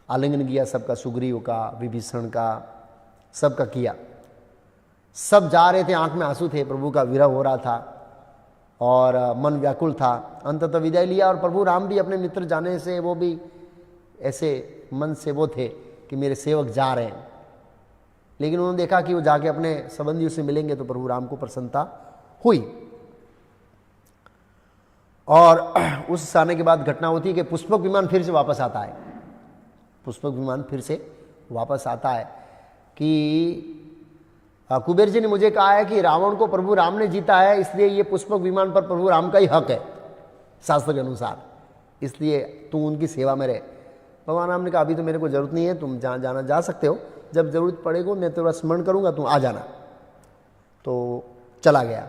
आलिंगन किया सबका, सुग्रीव का, विभीषण का, सबका किया। सब जा रहे थे, आंख में आंसू थे, प्रभु का विरह हो रहा था और मन व्याकुल था। अंततः विदाई लिया, और प्रभु राम भी अपने मित्र जाने से वो भी ऐसे मन से वो थे कि मेरे सेवक जा रहे हैं। लेकिन उन्होंने देखा कि वो जाके अपने संबंधियों से मिलेंगे तो प्रभु राम को प्रसन्नता हुई। और उस आने के बाद घटना होती है कि पुष्पक विमान फिर से वापस आता है। पुष्पक विमान फिर से वापस आता है कि कुबेर जी ने मुझे कहा है कि रावण को प्रभु राम ने जीता है, इसलिए ये पुष्पक विमान पर प्रभु राम का ही हक है शास्त्र के अनुसार, इसलिए तुम उनकी सेवा में रहे। भगवान राम ने कहा अभी तो मेरे को जरूरत नहीं है, तुम जहाँ जाना जा सकते हो, जब जरूरत पड़ेगी मैं तेरा स्मरण करूंगा, तुम आ जाना। तो चला गया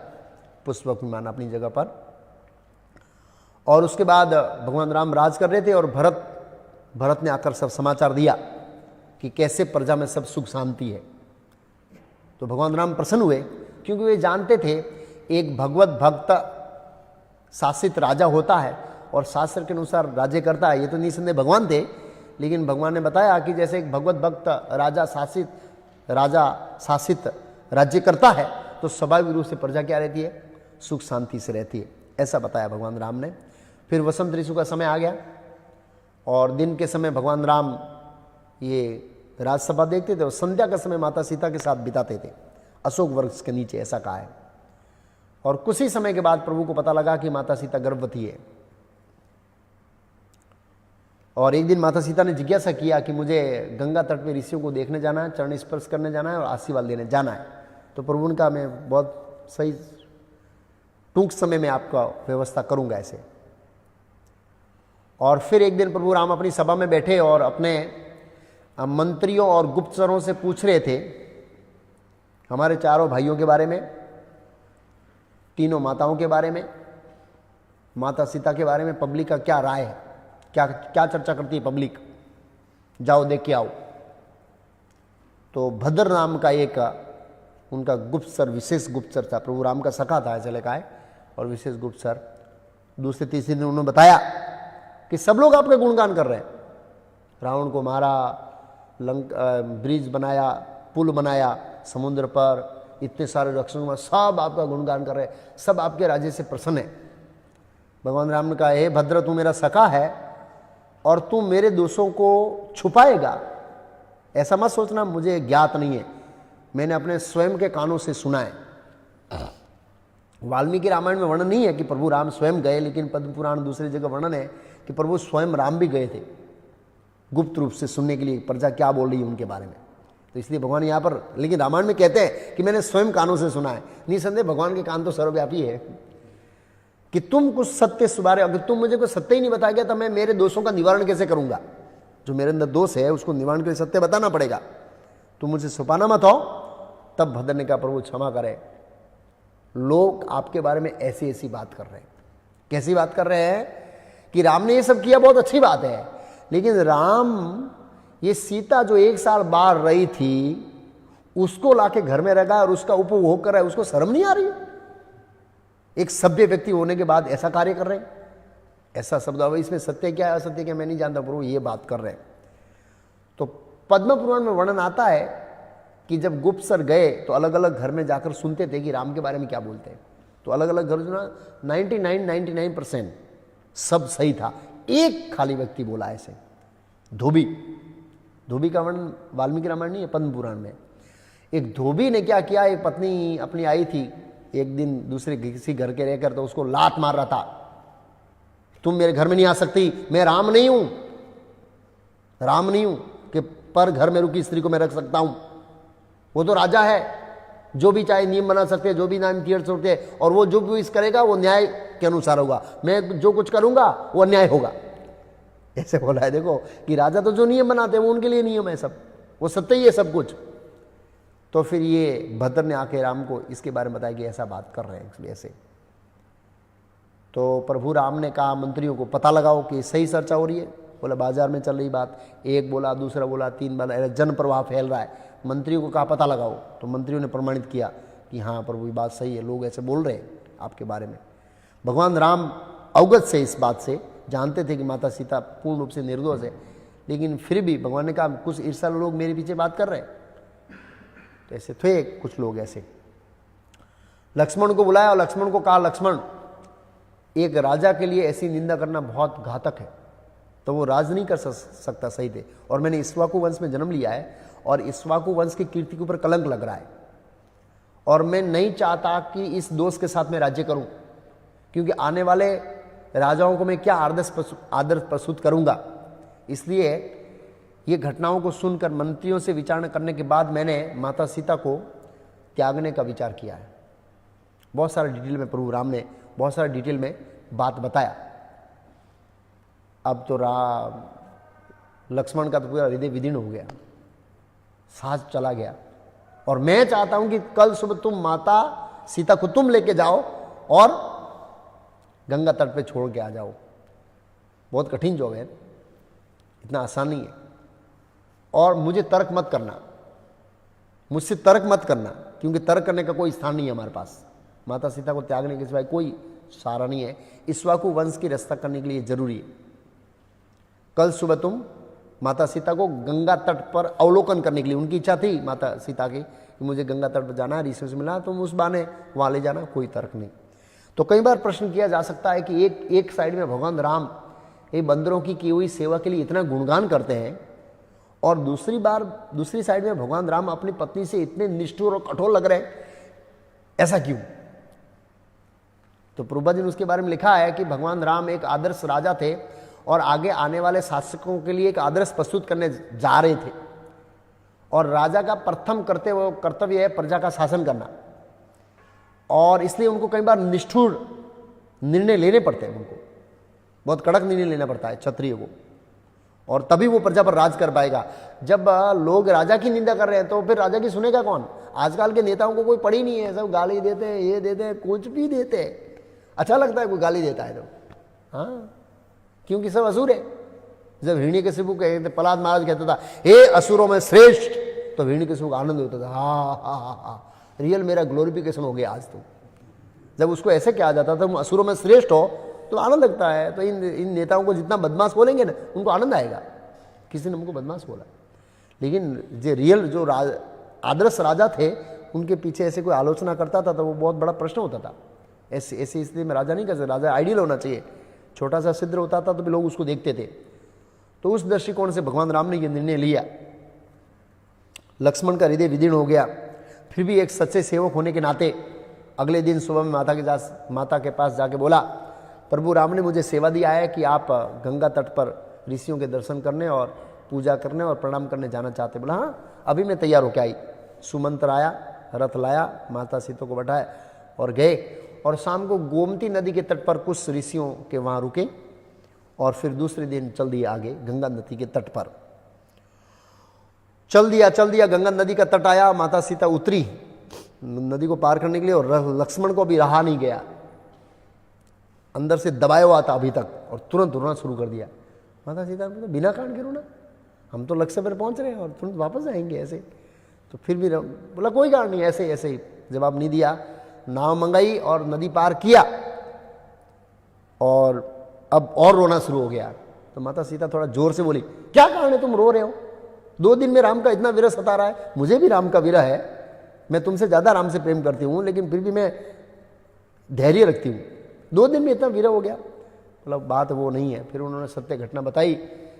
पुष्पक विमान अपनी जगह पर। और उसके बाद भगवान राम राज कर रहे थे, और भरत ने आकर सब समाचार दिया कि कैसे प्रजा में सब सुख शांति है। तो भगवान राम प्रसन्न हुए, क्योंकि वे जानते थे एक भगवत भक्त शासित राजा होता है और शास्त्र के अनुसार राज्य करता है। ये तो निसंदेह भगवान थे, लेकिन भगवान ने बताया कि जैसे एक भगवत भक्त राजा शासित राज्य करता है, तो स्वाभाविक रूप से प्रजा क्या रहती है, सुख शांति से रहती है, ऐसा बताया भगवान राम ने। फिर वसंत ऋतु का समय आ गया, और दिन के समय भगवान राम ये राजसभा देखते थे, और संध्या का समय माता सीता के साथ बिताते थे अशोक वृक्ष के नीचे, ऐसा कहा है। और कुछ ही समय के बाद प्रभु को पता लगा कि माता सीता गर्भवती है। और एक दिन माता सीता ने जिज्ञासा किया कि मुझे गंगा तट पे ऋषियों को देखने जाना है, चरण स्पर्श करने जाना है और आशीर्वाद लेने जाना है। तो प्रभु ने कहा मैं बहुत सही टूंक समय में आपका व्यवस्था करूंगा ऐसे। और फिर एक दिन प्रभु राम अपनी सभा में बैठे और अपने मंत्रियों और गुप्तचरों से पूछ रहे थे हमारे चारों भाइयों के बारे में, तीनों माताओं के बारे में, माता सीता के बारे में पब्लिक का क्या राय है, क्या क्या चर्चा करती है पब्लिक, जाओ देख के आओ। तो भद्र नाम का एक उनका गुप्तचर, विशेष गुप्तचर था, प्रभु राम का सखा था ऐसे लिखा है, और विशेष गुप्तचर दूसरे तीसरे दिन उन्होंने बताया कि सब लोग आपका गुणगान कर रहे हैं, रावण को मारा, ब्रिज बनाया, पुल बनाया समुद्र पर, इतने सारे रक्षण, सब आपका गुणगान कर रहे हैं, सब आपके राज्य से प्रसन्न है। भगवान राम ने कहा हे भद्र, तू मेरा सखा है और तू मेरे दोषों को छुपाएगा, ऐसा मत सोचना, मुझे ज्ञात नहीं है, मैंने अपने स्वयं के कानों से सुना है। वाल्मीकि रामायण में वर्णन नहीं है कि प्रभु राम स्वयं गए, लेकिन पद्म पुराण दूसरी जगह वर्णन है कि प्रभु स्वयं राम भी गए थे गुप्त रूप से सुनने के लिए प्रजा क्या बोल रही है उनके बारे में। तो इसलिए भगवान यहाँ पर, लेकिन रामायण में कहते हैं कि मैंने स्वयं कानों से सुना है। निसंदेह भगवान के कान तो सर्वव्यापी है कि तुम कुछ सत्य सुधारे, अगर तुम मुझे कोई सत्य ही नहीं बताएगा तो मैं मेरे दोषों का निवारण कैसे करूंगा, जो मेरे अंदर दोष है उसको निवारण के लिए सत्य बताना पड़ेगा, तुम मुझे छुपाना मत हो। तब भद्र ने कहा प्रभु क्षमा करे, लोग आपके बारे में ऐसी ऐसी बात कर रहे हैं। कैसी बात कर रहे हैं कि राम ने ये सब किया, बहुत अच्छी बात है, लेकिन राम ये सीता जो 1 साल बाहर रही थी उसको लाके घर में रखा और उसका उपभोग कर रहा है, उसको शर्म नहीं आ रही? एक सभ्य व्यक्ति होने के बाद ऐसा कार्य कर रहे हैं, ऐसा शब्द, अब इसमें सत्य क्या है असत्य क्या मैं नहीं जानता, प्रभु ये बात कर रहे हैं। तो पद्म पुराण में वर्णन आता है कि जब गुप्तचर गए तो अलग अलग घर में जाकर सुनते थे कि राम के बारे में क्या बोलते हैं। तो अलग अलग घर सुना, 99% सब सही था, एक खाली व्यक्ति बोला ऐसे, धोबी का वर्णन वाल्मीकि रामायण नहीं है, पद्म पुराण में। एक धोबी ने क्या किया, एक पत्नी अपनी आई थी एक दिन दूसरे किसी घर के रहकर, तो उसको लात मार रहा था, तुम मेरे घर में नहीं आ सकती, मैं राम नहीं हूं कि पर घर में रुकी स्त्री को मैं रख सकता हूं, वो तो राजा है, जो भी चाहे नियम बना सकते हैं, जो भी नाम किए सकते हैं, और वो जो भी इस करेगा वो न्याय के अनुसार होगा, मैं जो कुछ करूंगा वो अन्याय होगा, ऐसे बोला है। देखो कि राजा तो जो नियम बनाते हैं वो उनके लिए नियम है सब, वो सत्य ही है सब कुछ। तो फिर ये भद्र ने आके राम को इसके बारे में बताया कि ऐसा बात कर रहे हैं इसलिए ऐसे। तो प्रभु राम ने कहा मंत्रियों को पता लगाओ कि सही चर्चा हो रही है। बोला बाजार में चल रही बात, एक बोला, दूसरा बोला, 3 बोला, जन प्रवाह फैल रहा है, मंत्रियों को कहा पता लगाओ। तो मंत्रियों ने प्रमाणित किया कि हाँ प्रभु ये बात सही है, लोग ऐसे बोल रहे हैं आपके बारे में। भगवान राम अवगत से इस बात से, जानते थे कि माता सीता पूर्ण रूप से निर्दोष है, लेकिन फिर भी भगवान ने कहा कुछ ईर्ष्यालु लोग मेरे पीछे बात कर रहे हैं। तो ऐसे थे कुछ लोग ऐसे। लक्ष्मण को बुलाया और लक्ष्मण को कहा लक्ष्मण, एक राजा के लिए ऐसी निंदा करना बहुत घातक है, तो वो राज नहीं कर सकता सही थे, और मैंने इक्ष्वाकु वंश में जन्म लिया है और इक्ष्वाकु वंश की कीर्ति के ऊपर कलंक लग रहा है, और मैं नहीं चाहता कि इस दोष के साथ मैं राज्य करूं, क्योंकि आने वाले राजाओं को मैं क्या आदर्श प्रस्तुत करूंगा। इसलिए ये घटनाओं को सुनकर मंत्रियों से विचारणा करने के बाद मैंने माता सीता को त्यागने का विचार किया है। बहुत सारा डिटेल में प्रभु राम ने बहुत सारा डिटेल में बात बताया। अब तो लक्ष्मण का तो पूरा हृदय विदीर्ण हो गया, सांस चला गया, और मैं चाहता हूं कि कल सुबह तुम माता सीता को तुम लेके जाओ और गंगा तट पे छोड़ के आ जाओ। बहुत कठिन जॉब है, इतना आसान नहीं है। और मुझे तर्क मत करना, मुझसे तर्क मत करना, क्योंकि तर्क करने का कोई स्थान नहीं है हमारे पास। माता सीता को त्यागने के सिवाय कोई सहारा नहीं है। इक्ष्वाकु वंश की रक्षा करने के लिए जरूरी है। कल सुबह तुम माता सीता को गंगा तट पर अवलोकन करने के लिए, उनकी इच्छा थी माता सीता की कि मुझे गंगा तट पर जाना है, ऋषियों से मिलना, तुम उस बहाने वहां ले जाना, कोई तर्क नहीं। तो कई बार प्रश्न किया जा सकता है कि एक साइड में भगवान राम ये बंदरों की हुई सेवा के लिए इतना गुणगान करते हैं, और दूसरी साइड में भगवान राम अपनी पत्नी से इतने निष्ठुर और कठोर लग रहे हैं, ऐसा क्यों? तो प्रभुपाद जी ने उसके बारे में लिखा है कि भगवान राम एक आदर्श राजा थे, और आगे आने वाले शासकों के लिए एक आदर्श प्रस्तुत करने जा रहे थे। और राजा का प्रथम कर्तव्य है प्रजा का शासन करना, और इसलिए उनको कई बार निष्ठुर निर्णय लेने पड़ते हैं, उनको बहुत कड़क निर्णय लेना पड़ता है क्षत्रिय को, और तभी वो प्रजा पर राज कर पाएगा। जब लोग राजा की निंदा कर रहे हैं तो फिर राजा की सुनेगा कौन? आजकल के नेताओं को कोई पड़ी नहीं है, सब गाली देते हैं, ये देते हैं, कुछ भी देते हैं। अच्छा लगता है कोई गाली देता है तो, हाँ, क्योंकि सब असुर है। जब हिरण्यकशिपु कहते, प्रहलाद महाराज कहता था हे असुरों में श्रेष्ठ, तो हिरण्यकशिपु को आनंद होता था, हाँ हाँ हाँ हाँ, रियल मेरा ग्लोरिफिकेशन हो गया आज तो। जब उसको ऐसे कहा जाता था तुम असुरों में श्रेष्ठ हो तो आनंद लगता है। तो इन नेताओं को जितना बदमाश बोलेंगे ना उनको आनंद आएगा, किसी ने हमको बदमाश बोला। लेकिन जो रियल जो आदर्श राजा थे उनके पीछे ऐसे कोई आलोचना करता था तो वो बहुत बड़ा प्रश्न होता था। ऐसे इसलिए मैं राजा नहीं कर सकता, राजा आइडियल होना चाहिए। छोटा सा सिद्ध होता था तो भी लोग उसको देखते थे। तो उस दृष्टिकोण से भगवान राम ने यह निर्णय लिया। लक्ष्मण का हृदय विदीर्ण हो गया, फिर भी एक सच्चे सेवक होने के नाते अगले दिन सुबह में माता के पास जाके बोला, प्रभु राम ने मुझे सेवा दिया है कि आप गंगा तट पर ऋषियों के दर्शन करने और पूजा करने और प्रणाम करने जाना चाहते। बोला हाँ, अभी मैं तैयार होकर आई। सुमंत्र आया, रथ लाया, माता सीता को बैठाया और गए। और शाम को गोमती नदी के तट पर कुछ ऋषियों के वहाँ रुके और फिर दूसरे दिन चल दिया आगे गंगा नदी के तट पर। चल दिया गंगा नदी का तट आया, माता सीता उतरी नदी को पार करने के लिए, और लक्ष्मण को भी रहा नहीं गया, अंदर से दबाया हुआ था अभी तक, और तुरंत रोना शुरू कर दिया। माता सीता ने बिना कारण के रोना, हम तो लक्ष्य पर पहुंच रहे हैं और तुरंत वापस आएंगे ऐसे। तो फिर भी बोला कोई कारण नहीं, ऐसे ऐसे ही जवाब नहीं दिया। नाव मंगाई और नदी पार किया, और अब और रोना शुरू हो गया। तो माता सीता थोड़ा जोर से बोली, क्या कारण है तुम रो रहे हो? 2 दिन में राम का इतना विरह सता रहा है, मुझे भी राम का विरह है, मैं तुमसे ज्यादा राम से प्रेम करती हूँ, लेकिन फिर भी मैं धैर्य रखती हूँ। 2 दिन में इतना विरह हो गया? मतलब बात वो नहीं है। फिर उन्होंने सत्य घटना बताई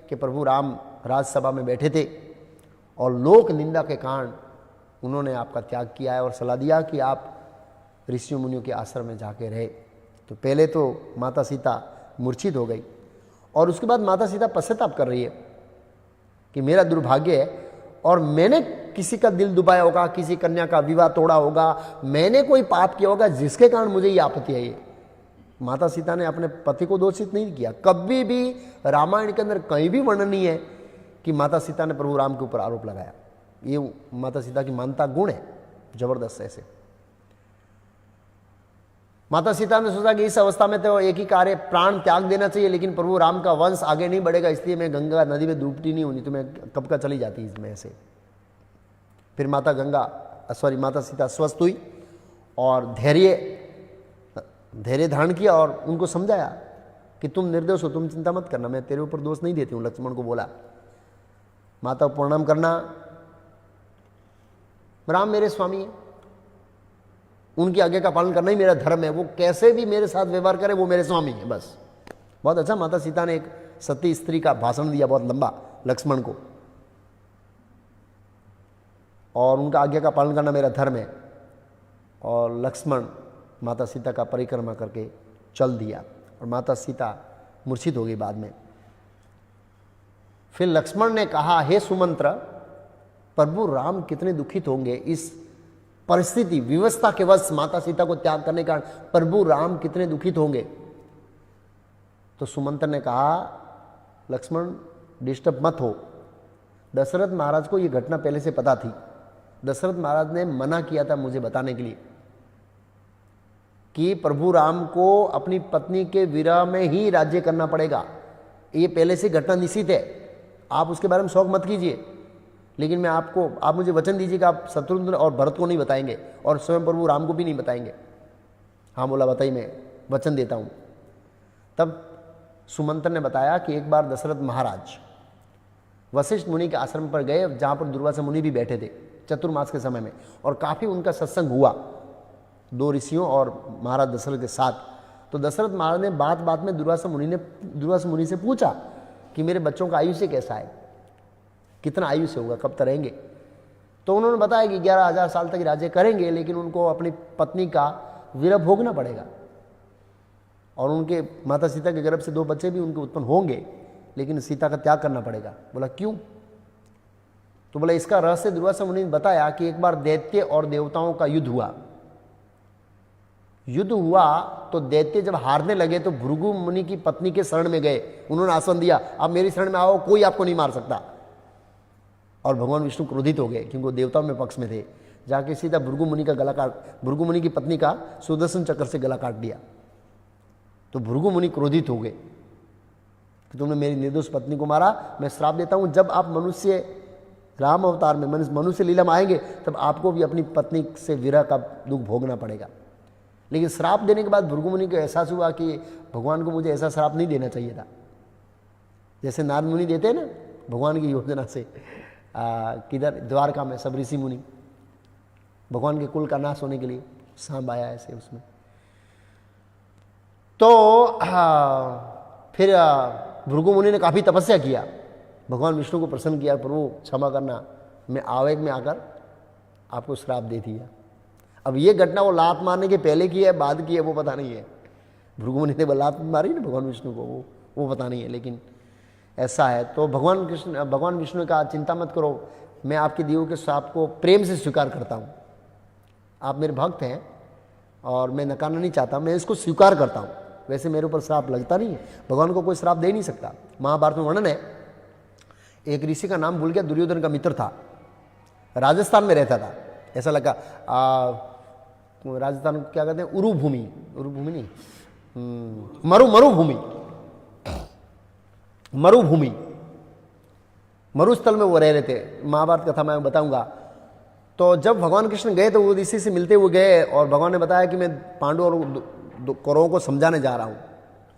कि प्रभु राम राजसभा में बैठे थे और लोक निंदा के कारण उन्होंने आपका त्याग किया है और सलाह दिया कि आप ऋषि मुनियों के आश्रम में जाके रहे। तो पहले तो माता सीता मूर्छित हो गई, और उसके बाद माता सीता पश्चाताप कर रही है कि मेरा दुर्भाग्य है और मैंने किसी का दिल दुबाया होगा, किसी कन्या का विवाह तोड़ा होगा, मैंने कोई पाप किया होगा जिसके कारण मुझे ये आपत्ति आई है। माता सीता ने अपने पति को दोषित नहीं किया। कभी भी रामायण के अंदर कहीं भी वर्णन नहीं है कि माता सीता ने प्रभु राम के ऊपर आरोप लगाया। ये माता सीता की मानता गुण है जबरदस्त। ऐसे माता सीता ने सोचा कि इस अवस्था में तो एक ही कार्य, प्राण त्याग देना चाहिए, लेकिन प्रभु राम का वंश आगे नहीं बढ़ेगा, इसलिए मैं गंगा नदी में डूबती नहीं होनी, तो मैं कब का चली जाती इसमें ऐसे। फिर माता सीता स्वस्थ हुई और धैर्य धारण किया और उनको समझाया कि तुम निर्दोष हो, तुम चिंता मत करना, मैं तेरे ऊपर दोष नहीं देती हूँ। लक्ष्मण को बोला, माता को प्रणाम करना, राम मेरे स्वामी है, उनकी आज्ञा का पालन करना ही मेरा धर्म है, वो कैसे भी मेरे साथ व्यवहार करे वो मेरे स्वामी है बस। बहुत अच्छा माता सीता ने एक सती स्त्री का भाषण दिया बहुत लंबा लक्ष्मण को, और उनका आज्ञा का पालन करना मेरा धर्म है। और लक्ष्मण माता सीता का परिक्रमा करके चल दिया और माता सीता मूर्छित हो गई बाद में। फिर लक्ष्मण ने कहा, हे सुमंत्र, प्रभु राम कितने दुखित होंगे इस परिस्थिति विवस्था के वश माता सीता को त्याग करने के कारण, प्रभु राम कितने दुखित होंगे। तो सुमंत्र ने कहा, लक्ष्मण डिस्टर्ब मत हो। दशरथ महाराज को यह घटना पहले से पता थी। दशरथ महाराज ने मना किया था मुझे बताने के लिए कि प्रभु राम को अपनी पत्नी के विरह में ही राज्य करना पड़ेगा। ये पहले से घटना निश्चित है, आप उसके बारे में शौक मत कीजिए, लेकिन मैं आप मुझे वचन दीजिए कि आप शत्रुघ्न और भरत को नहीं बताएंगे और स्वयं प्रभु राम को भी नहीं बताएंगे। हाँ बोला, बताइए, मैं वचन देता हूँ। तब सुमंत्र ने बताया कि एक बार दशरथ महाराज वशिष्ठ मुनि के आश्रम पर गए, जहाँ पर दुर्वासा मुनि भी बैठे थे चतुर्मास के समय में, और काफ़ी उनका सत्संग हुआ 2 ऋषियों और महाराज दशरथ के साथ। तो दशरथ महाराज ने बात बात में दुर्वासा मुनि से पूछा कि मेरे बच्चों का आयुष्य कैसा है, कितना आयुष्य होगा, कब तक रहेंगे। तो उन्होंने बताया कि 11,000 साल तक राज्य करेंगे, लेकिन उनको अपनी पत्नी का विरह भोगना पड़ेगा। और उनके माता सीता के गर्भ से 2 बच्चे भी उनके उत्पन्न होंगे, लेकिन सीता का त्याग करना पड़ेगा। बोला क्यों? तो बोला इसका रहस्य दुर्वासा मुनि ने बताया कि एक बार दैत्य और देवताओं का युद्ध हुआ तो दैत्य जब हारने लगे तो भृगु मुनि की पत्नी के शरण में गए। उन्होंने आसन दिया, आप मेरी शरण में आओ, कोई आपको नहीं मार सकता। और भगवान विष्णु क्रोधित हो गए क्योंकि वो देवताओं में पक्ष में थे। जाके सीधा भृगु मुनि की पत्नी का सुदर्शन चक्र से गला काट दिया। तो भृगु मुनि क्रोधित हो गए कि तुमने मेरी निर्दोष पत्नी को मारा, मैं श्राप देता हूं, जब आप मनुष्य राम अवतार में मनुष्य लीला में आएंगे तब आपको भी अपनी पत्नी से विरह का दुख भोगना पड़ेगा। लेकिन श्राप देने के बाद भृगु मुनि को एहसास हुआ कि भगवान को मुझे ऐसा श्राप नहीं देना चाहिए था, जैसे नारद मुनि देते हैं ना भगवान की योजना से। किधर द्वारका में सब ऋषि मुनि भगवान के कुल का नाश होने के लिए सांप आया ऐसे उसमें। तो फिर भृगु मुनि ने काफी तपस्या किया, भगवान विष्णु को प्रसन्न किया, प्रभु क्षमा करना, मैं आवेग में आकर आपको श्राप दे दिया। अब ये घटना वो लात मारने के पहले की है बाद की है वो पता नहीं है। भृगु मुनि ने लात मारी ना भगवान विष्णु को, वो पता नहीं है, लेकिन ऐसा है। तो भगवान विष्णु ने कहा चिंता मत करो, मैं आपके दियों के श्राप को प्रेम से स्वीकार करता हूँ। आप मेरे भक्त हैं और मैं नकारना नहीं चाहता, मैं इसको स्वीकार करता हूँ। वैसे मेरे ऊपर श्राप लगता नहीं है, भगवान को कोई श्राप दे नहीं सकता। महाभारत में वर्णन है, एक ऋषि का नाम भूल गया, दुर्योधन का मित्र था, राजस्थान में रहता था। ऐसा लगा राजस्थान को क्या कहते हैं, उरुभूमि नहीं, मरुभूमि मरुस्थल में वो रह रहे थे। महाभारत कथा मैं बताऊंगा। तो जब भगवान कृष्ण गए तो वो ऋषि से मिलते हुए गए और भगवान ने बताया कि मैं पांडवों और कौरवों को समझाने जा रहा हूँ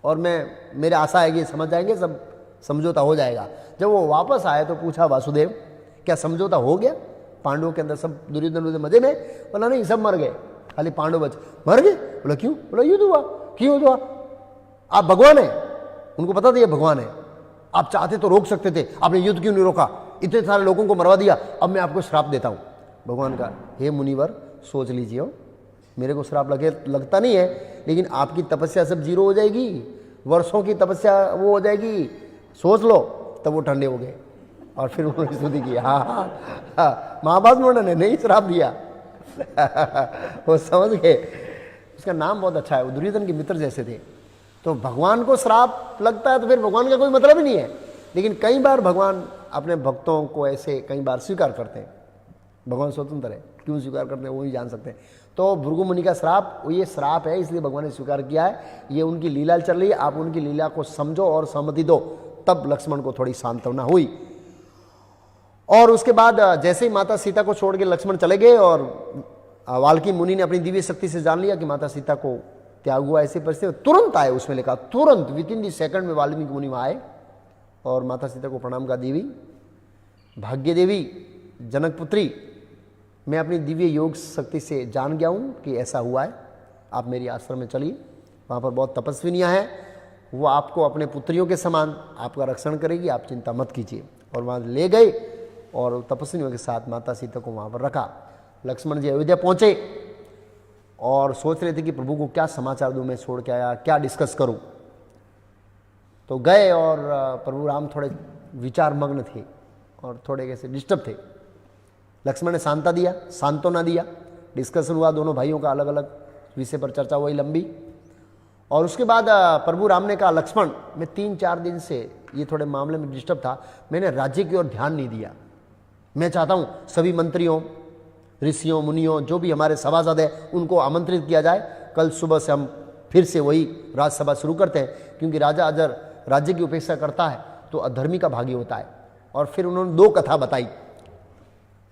और मेरे आशा है कि समझ जाएंगे, सब समझौता हो जाएगा। जब वो वापस आए तो पूछा वासुदेव क्या समझौता हो गया? पांडवों के अंदर सब दुर्योधन मजे में? बोला नहीं, सब मर गए, खाली पांडव बच। मर गए? बोला क्यों? बोला युद्ध हुआ। क्यों युद्ध हुआ? आप भगवान है, उनको पता था ये भगवान है, आप चाहते तो रोक सकते थे, आपने युद्ध क्यों नहीं रोका? इतने सारे लोगों को मरवा दिया, अब मैं आपको श्राप देता हूं। भगवान का हे मुनिवर सोच लीजिए, मेरे को श्राप लगता नहीं है, लेकिन आपकी तपस्या सब जीरो हो जाएगी, वर्षों की तपस्या वो हो जाएगी, सोच लो। तब वो ठंडे हो गए और फिर उन्होंने स्तुति की। हाँ, महाभारत में नहीं श्राप दिया। वो समझ गए। उसका नाम बहुत अच्छा है, वो दुर्योधन के मित्र जैसे थे। तो भगवान को श्राप लगता है तो फिर भगवान का कोई मतलब ही नहीं है। लेकिन कई बार भगवान अपने भक्तों को ऐसे कई बार स्वीकार करते हैं। भगवान स्वतंत्र है, क्यों स्वीकार करते हैं वो ही जान सकते हैं। तो भृगु मुनि का श्राप, ये श्राप है इसलिए भगवान ने स्वीकार किया है। ये उनकी लीला चल रही है, आप उनकी लीला को समझो और सहमति दो। तब लक्ष्मण को थोड़ी सांत्वना हुई। और उसके बाद जैसे ही माता सीता को छोड़ के लक्ष्मण चले गए और वाल्मीकि मुनि ने अपनी दिव्य शक्ति से जान लिया कि माता सीता को त्याग हुआ, ऐसी परिस्थिति तुरंत आए, उसमें लिखा तुरंत विदिन दी सेकंड में वाल्मीकि मुनि आए और माता सीता को प्रणाम का, देवी भाग्य देवी जनक पुत्री, मैं अपनी दिव्य योग शक्ति से जान गया हूँ कि ऐसा हुआ है, आप मेरी आश्रम में चलिए, वहाँ पर बहुत तपस्विनियाँ हैं, वो आपको अपने पुत्रियों के समान आपका रक्षण करेगी, आप चिंता मत कीजिए। और वहाँ ले गए और तपस्विनियों के साथ माता सीता को वहाँ पर रखा। लक्ष्मण जी अयोध्या पहुँचे और सोच रहे थे कि प्रभु को क्या समाचार दूँ, मैं छोड़ के आया, क्या डिस्कस करूँ। तो गए और प्रभु राम थोड़े विचार मग्न थे और थोड़े कैसे डिस्टर्ब थे। लक्ष्मण ने सांत्वना दिया, डिस्कशन हुआ दोनों भाइयों का, अलग अलग विषय पर चर्चा हुई लंबी। और उसके बाद प्रभु राम ने कहा लक्ष्मण, मैं 3-4 दिन से ये थोड़े मामले में डिस्टर्ब था, मैंने राज्य की ओर ध्यान नहीं दिया। मैं चाहता हूँ सभी मंत्रियों, ऋषियों, मुनियों, जो भी हमारे सभासद है उनको आमंत्रित किया जाए। कल सुबह से हम फिर से वही राजसभा शुरू करते हैं, क्योंकि राजा अगर राज्य की उपेक्षा करता है तो अधर्मी का भागी होता है। और फिर उन्होंने 2 कथा बताई,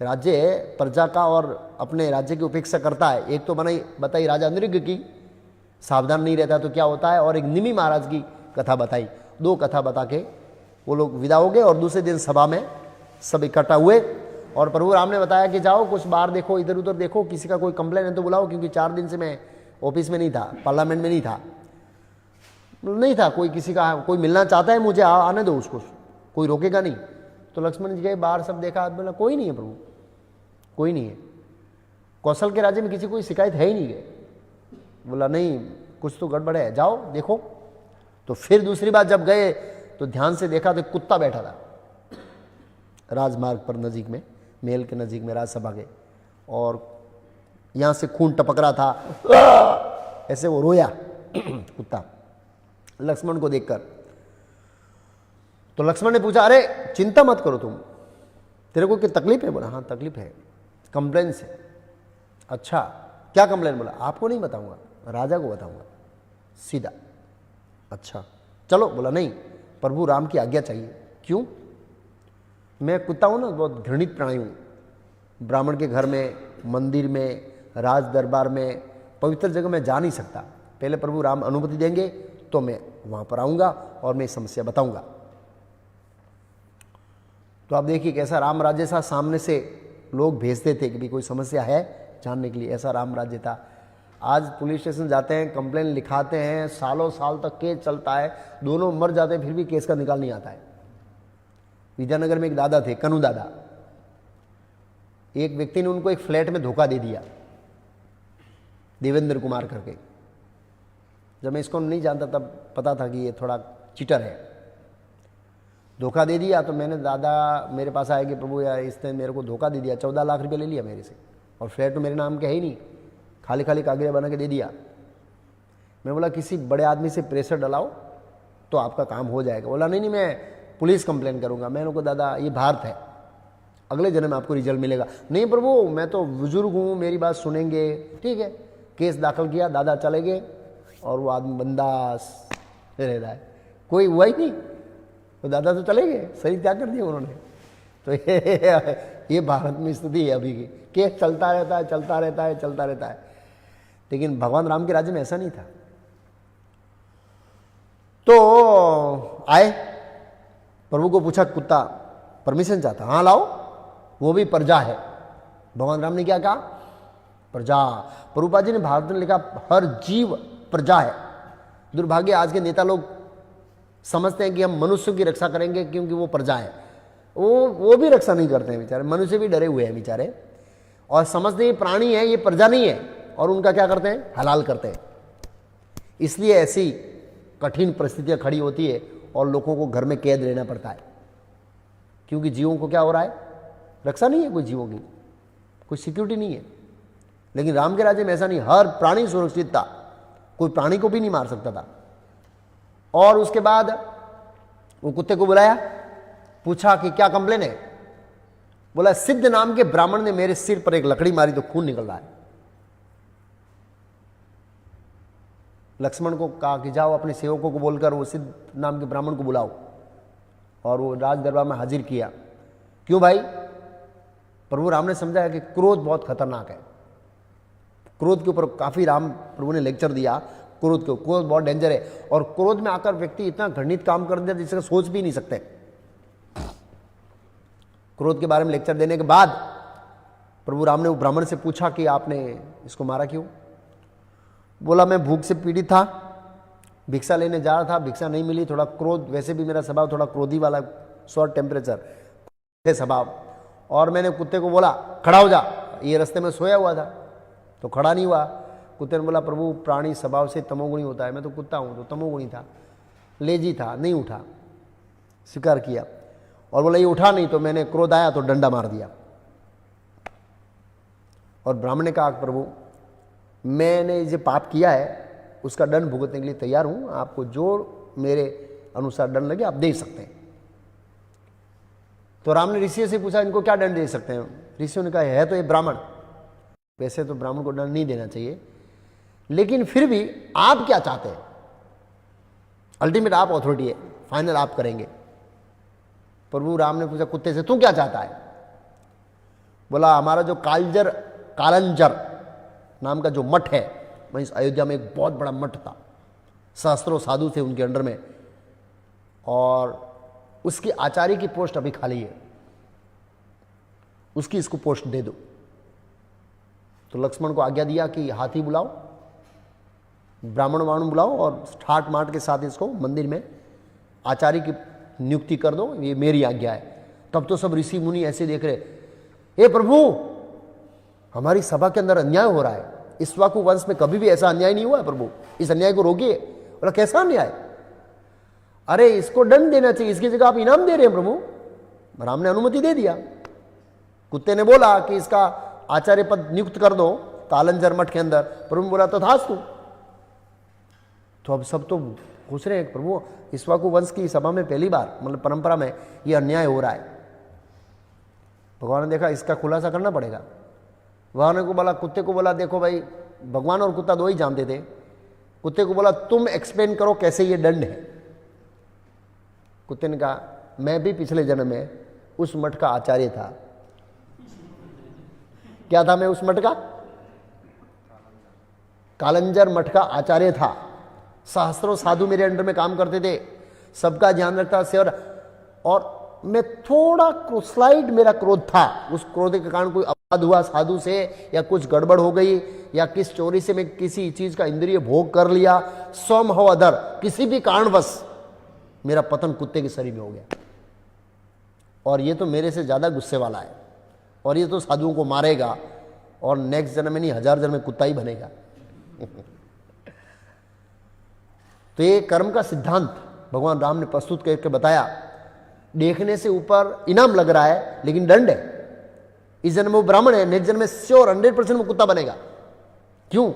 राज्य प्रजा का और अपने राज्य की उपेक्षा करता है। एक तो बताई राजा नृग की, सावधान नहीं रहता तो क्या होता है, और एक निमि महाराज की कथा बताई। 2 कथा बता के वो लोग विदा हो गए और दूसरे दिन सभा में सब इकट्ठा हुए और प्रभु राम ने बताया कि जाओ कुछ बाहर देखो, इधर उधर देखो, किसी का कोई कंप्लेन है तो बुलाओ, क्योंकि 4 दिन से मैं ऑफिस में नहीं था, पार्लियामेंट में नहीं था, कोई किसी का कोई मिलना चाहता है मुझे आने दो, उसको कोई रोकेगा नहीं। तो लक्ष्मण जी गए बाहर, सब देखा, बोला कोई नहीं है प्रभु, कोई नहीं है, कौशल के राज्य में किसी कोई शिकायत है ही नहीं है। बोला नहीं, कुछ तो गड़बड़ है, जाओ देखो। तो फिर दूसरी बार जब गए तो ध्यान से देखा तो कुत्ता बैठा था राजमार्ग पर नजीक में, महल के नजीक में राजसभा के, और यहां से खून टपक रहा था, ऐसे वो रोया कुत्ता लक्ष्मण को देखकर। तो लक्ष्मण ने पूछा, अरे चिंता मत करो तुम, तेरे को क्या तकलीफ है? बोला हाँ तकलीफ है, कंप्लेन से। अच्छा क्या कंप्लेन? बोला आपको नहीं बताऊंगा, राजा को बताऊंगा सीधा। अच्छा चलो। बोला नहीं, प्रभु राम की आज्ञा चाहिए। क्यों? मैं कुत्ता हूं ना, बहुत घृणित प्राणी हूं। ब्राह्मण के घर में, मंदिर में, राज दरबार में, पवित्र जगह में जा नहीं सकता। पहले प्रभु राम अनुमति देंगे तो मैं वहां पर आऊंगा और मैं समस्या बताऊंगा। तो आप देखिए कैसा राम राज्य था, सामने से लोग भेजते थे कि भी कोई समस्या है जानने के लिए, ऐसा राम राज्य था। आज पुलिस स्टेशन जाते हैं, कंप्लेन लिखाते हैं, सालों साल तक केस चलता है, दोनों मर जाते हैं, फिर भी केस का निकाल नहीं आता है। विजयनगर में एक दादा थे, कनु दादा, एक व्यक्ति ने उनको एक फ्लैट में धोखा दे दिया, देवेंद्र कुमार करके। जब मैं इसको नहीं जानता तब पता था कि ये थोड़ा चीटर है। धोखा दे दिया तो मैंने, दादा मेरे पास आए कि प्रभु यार इसने मेरे को धोखा दे दिया, 14 लाख रुपये ले लिया मेरे से, और फ्लैट तो मेरे नाम के है ही नहीं, खाली खाली कागज बना के दे दिया। मैं बोला किसी बड़े आदमी से प्रेशर डलाओ तो आपका काम हो जाएगा। बोला नहीं नहीं मैं पुलिस कंप्लेन करूंगा। मैंने को दादा ये भारत है, अगले जन्म में आपको रिजल्ट मिलेगा। नहीं प्रभु मैं तो बुजुर्ग हूँ, मेरी बात सुनेंगे। ठीक है, केस दाखिल किया, दादा चले गए और वो आदमी बंदास रह रहा है, कोई हुआ ही नहीं। तो दादा तो चले गए, शरीर त्याग कर दिया उन्होंने। तो ये भारत में स्थिति है अभी की, केस चलता रहता है, चलता रहता है, चलता रहता है। लेकिन भगवान राम के राज्य में ऐसा नहीं था। तो आए, प्रभु को पूछा, कुत्ता परमिशन चाहता, हाँ लाओ, वो भी प्रजा है। भगवान राम ने क्या कहा? प्रजा। प्रभुपाद जी ने भारत में लिखा हर जीव प्रजा है। दुर्भाग्य आज के नेता लोग समझते हैं कि हम मनुष्यों की रक्षा करेंगे क्योंकि वो प्रजा है। वो भी रक्षा नहीं करते हैं बेचारे, मनुष्य भी डरे हुए हैं बेचारे, और समझते हैं प्राणी है, ये प्रजा नहीं है, और उनका क्या करते हैं? हलाल करते हैं। इसलिए ऐसी कठिन परिस्थितियां खड़ी होती है और लोगों को घर में कैद रहना पड़ता है, क्योंकि जीवों को क्या हो रहा है? रक्षा नहीं है कोई, जीवों की कोई सिक्योरिटी नहीं है। लेकिन राम के राज्य में ऐसा नहीं, हर प्राणी सुरक्षित था, कोई प्राणी को भी नहीं मार सकता था। और उसके बाद वो कुत्ते को बुलाया, पूछा कि क्या कंप्लेन है? बोला सिद्ध नाम के ब्राह्मण ने मेरे सिर पर एक लकड़ी मारी तो खून निकल रहा है। लक्ष्मण को कहा कि जाओ अपने सेवकों को बोलकर वो सिद्ध नाम के ब्राह्मण को बुलाओ, और वो राज दरबार में हाजिर किया। क्यों भाई? प्रभु राम ने समझाया कि क्रोध बहुत खतरनाक है। क्रोध के ऊपर काफी राम प्रभु ने लेक्चर दिया, क्रोध बहुत डेंजर है, और क्रोध में आकर व्यक्ति इतना घृणित काम कर दिया जिसका सोच भी नहीं सकते। क्रोध के बारे में लेक्चर देने के बाद प्रभु राम ने वो ब्राह्मण से पूछा कि आपने इसको मारा क्यों? बोला मैं भूख से पीड़ित था, भिक्षा लेने जा रहा था, भिक्षा नहीं मिली, थोड़ा क्रोध, वैसे भी मेरा स्वभाव थोड़ा क्रोधी वाला, शॉर्ट टेम्परेचर स्वभाव, और मैंने कुत्ते को बोला खड़ा हो जा। ये रास्ते में सोया हुआ था तो खड़ा नहीं हुआ। कुत्ते ने बोला प्रभु प्राणी स्वभाव से तमोगुणी होता है, मैं तो कुत्ता हूं तो तमोगुणी था, लेजी था, नहीं उठा, स्वीकार किया। और बोला ये उठा नहीं, तो मैंने क्रोध आया तो डंडा मार दिया। और ब्राह्मण ने कहा प्रभु मैंने जो पाप किया है उसका दंड भुगतने के लिए तैयार हूं, आपको जो मेरे अनुसार दंड लगे आप दे सकते हैं। तो राम ने ऋषियों से पूछा इनको क्या दंड दे सकते हैं? ऋषियों ने कहा है तो ये ब्राह्मण, वैसे तो ब्राह्मण को दंड नहीं देना चाहिए, लेकिन फिर भी आप क्या चाहते हैं? अल्टीमेट आप अथॉरिटी है, फाइनल आप करेंगे। प्रभु राम ने पूछा कुत्ते से तू क्या चाहता है? बोला हमारा जो कालंजर नाम का जो मठ है, वहीं अयोध्या में एक बहुत बड़ा मठ था, सहस्त्रों साधु थे उनके अंडर में, और उसकी आचार्य की पोस्ट अभी खाली है, उसकी इसको पोस्ट दे दो। तो लक्ष्मण को आज्ञा दिया कि हाथी बुलाओ, ब्राह्मण वाणु बुलाओ, और ठाट माट के साथ इसको मंदिर में आचार्य की नियुक्ति कर दो, ये मेरी आज्ञा है। तब तो सब ऋषि मुनि ऐसे देख रहे, हे प्रभु हमारी सभा के अंदर अन्याय हो रहा है, इक्ष्वाकु वंश में कभी भी ऐसा अन्याय नहीं हुआ है प्रभु, इस अन्याय को रोकिए। बोला कैसा अन्याय? अरे इसको दंड देना चाहिए, इसकी जगह आप इनाम दे रहे हैं प्रभु। राम ने अनुमति दे दिया। कुत्ते ने बोला कि इसका आचार्य पद नियुक्त कर दो कालंजर मठ के अंदर। प्रभु ने बोला तथास्तु। तो अब सब तो पूछ रहे हैं प्रभु इक्ष्वाकु वंश की सभा में पहली बार, मतलब परंपरा में ये अन्याय हो रहा है। भगवान ने देखा इसका खुलासा करना पड़ेगा। भगवान को बोला, कुत्ते को बोला देखो भाई, भगवान और कुत्ता दो ही जानते थे। कुत्ते को बोला तुम एक्सप्लेन करो कैसे ये दंड है। कुत्ते ने कहा मैं भी पिछले जन्म में उस मठ का आचार्य था। क्या था मैं उस मठ का? कालंजर मठ का आचार्य था। सहस्त्रों साधु मेरे अंडर में काम करते थे, सबका ध्यान रखता था। और मैं थोड़ा स्लाइड मेरा क्रोध था, उस क्रोध के कारण कोई अपराध हुआ साधु से, या कुछ गड़बड़ हो गई, या किस चोरी से मैं किसी चीज का इंद्रिय भोग कर लिया, सम हो अदर किसी भी कारणवश मेरा पतन कुत्ते के शरीर में हो गया। और ये तो मेरे से ज्यादा गुस्से वाला है, और ये तो साधुओं को मारेगा, और नेक्स्ट जन्म में नहीं 1000 जन्म में कुत्ता ही बनेगा। तो ये कर्म का सिद्धांत भगवान राम ने प्रस्तुत करके बताया। देखने से ऊपर इनाम लग रहा है लेकिन दंड है। इस जन्म में वो ब्राह्मण है, नेक्स्ट जन्म में श्योर 100% में कुत्ता बनेगा। क्यों?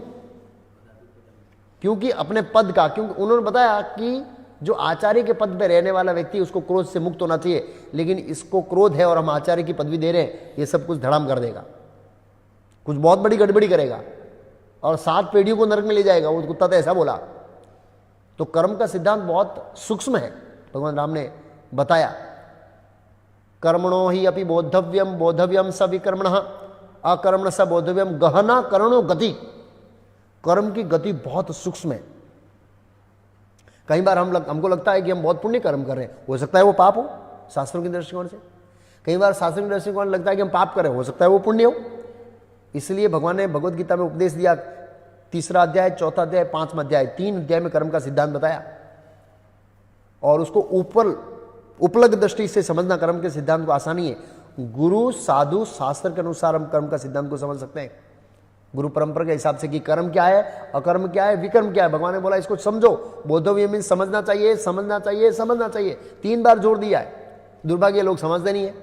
क्योंकि अपने पद का, क्योंकि उन्होंने बताया कि जो आचार्य के पद पे रहने वाला व्यक्ति उसको क्रोध से मुक्त होना चाहिए, लेकिन इसको क्रोध है और हम आचार्य की पदवी दे रहे हैं, ये सब कुछ धड़ाम कर देगा, कुछ बहुत बड़ी गड़बड़ी करेगा और 7 पीढ़ियों को नरक में ले जाएगा। वो कुत्ता तो ऐसा बोला। तो कर्म का सिद्धांत बहुत सूक्ष्म है, भगवान राम ने बताया। कर्मणो ही अपि बोद्धव्यम बोद्धव्यम स विकर्मणः अकर्मण स बोद्धव्यम गहना करणो गति। कर्म की गति बहुत सूक्ष्म है। कई बार हमको लगता है कि हम बहुत पुण्य कर्म कर रहे हैं, हो सकता है वो पाप हो शास्त्रों के दृष्टिकोण से। कई बार शास्त्रों के दृष्टिकोण लगता है कि हम पाप कर रहे हैं, हो सकता है वो पुण्य हो। इसलिए भगवान ने भगवद गीता में उपदेश दिया, 3रा अध्याय, 4था अध्याय, 5वां अध्याय, 3 अध्याय में कर्म का सिद्धांत बताया। और उसको उपलब्ध दृष्टि से समझना कर्म के सिद्धांत को आसानी है। गुरु साधु शास्त्र के अनुसार हम कर्म का सिद्धांत को समझ सकते हैं, गुरु परंपरा के हिसाब से कि कर्म क्या है, अकर्म क्या है, विकर्म क्या है। भगवान ने बोला इसको समझो। बोधव्य मीन्स समझना चाहिए, समझना चाहिए, समझना चाहिए, 3 बार जोर दिया है। दुर्भाग्य लोग समझते नहीं है,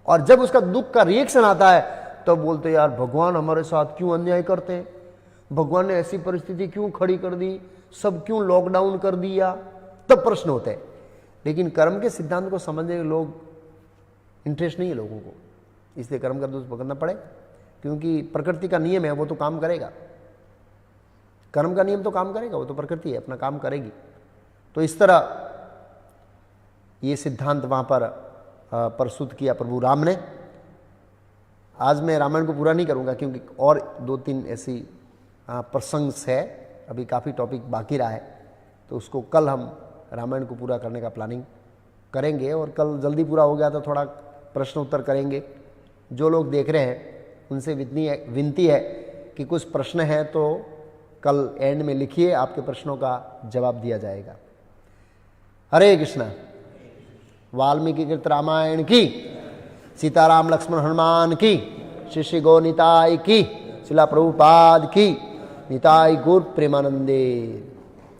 और जब उसका दुख का रिएक्शन आता है तो बोलते यार भगवान हमारे साथ क्यों अन्याय करते हैं, भगवान ने ऐसी परिस्थिति क्यों खड़ी कर दी, सब क्यों लॉकडाउन कर दिया, तब प्रश्न होते हैं। लेकिन कर्म के सिद्धांत को समझने के लोग इंटरेस्ट नहीं है लोगों को, इसलिए कर्म का दोष भुगतना पड़े, क्योंकि प्रकृति का नियम है, वो तो काम करेगा। कर्म का नियम तो काम करेगा, वो तो प्रकृति है, अपना काम करेगी। तो इस तरह ये सिद्धांत वहां पर प्रस्तुत किया प्रभु राम ने। आज मैं रामायण को पूरा नहीं करूंगा क्योंकि और 2-3 ऐसी प्रसंग है, अभी काफ़ी टॉपिक बाकी रहा है, तो उसको कल हम रामायण को पूरा करने का प्लानिंग करेंगे। और कल जल्दी पूरा हो गया तो थोड़ा प्रश्न उत्तर करेंगे। जो लोग देख रहे हैं उनसे विनती है कि कुछ प्रश्न हैं तो कल एंड में लिखिए, आपके प्रश्नों का जवाब दिया जाएगा। हरे कृष्णा। वाल्मीकि कृत रामायण की, सीताराम लक्ष्मण हनुमान की, श्री श्री गौ निताय की, शिला प्रभुपाद की, निताय गौर प्रेमानंदे।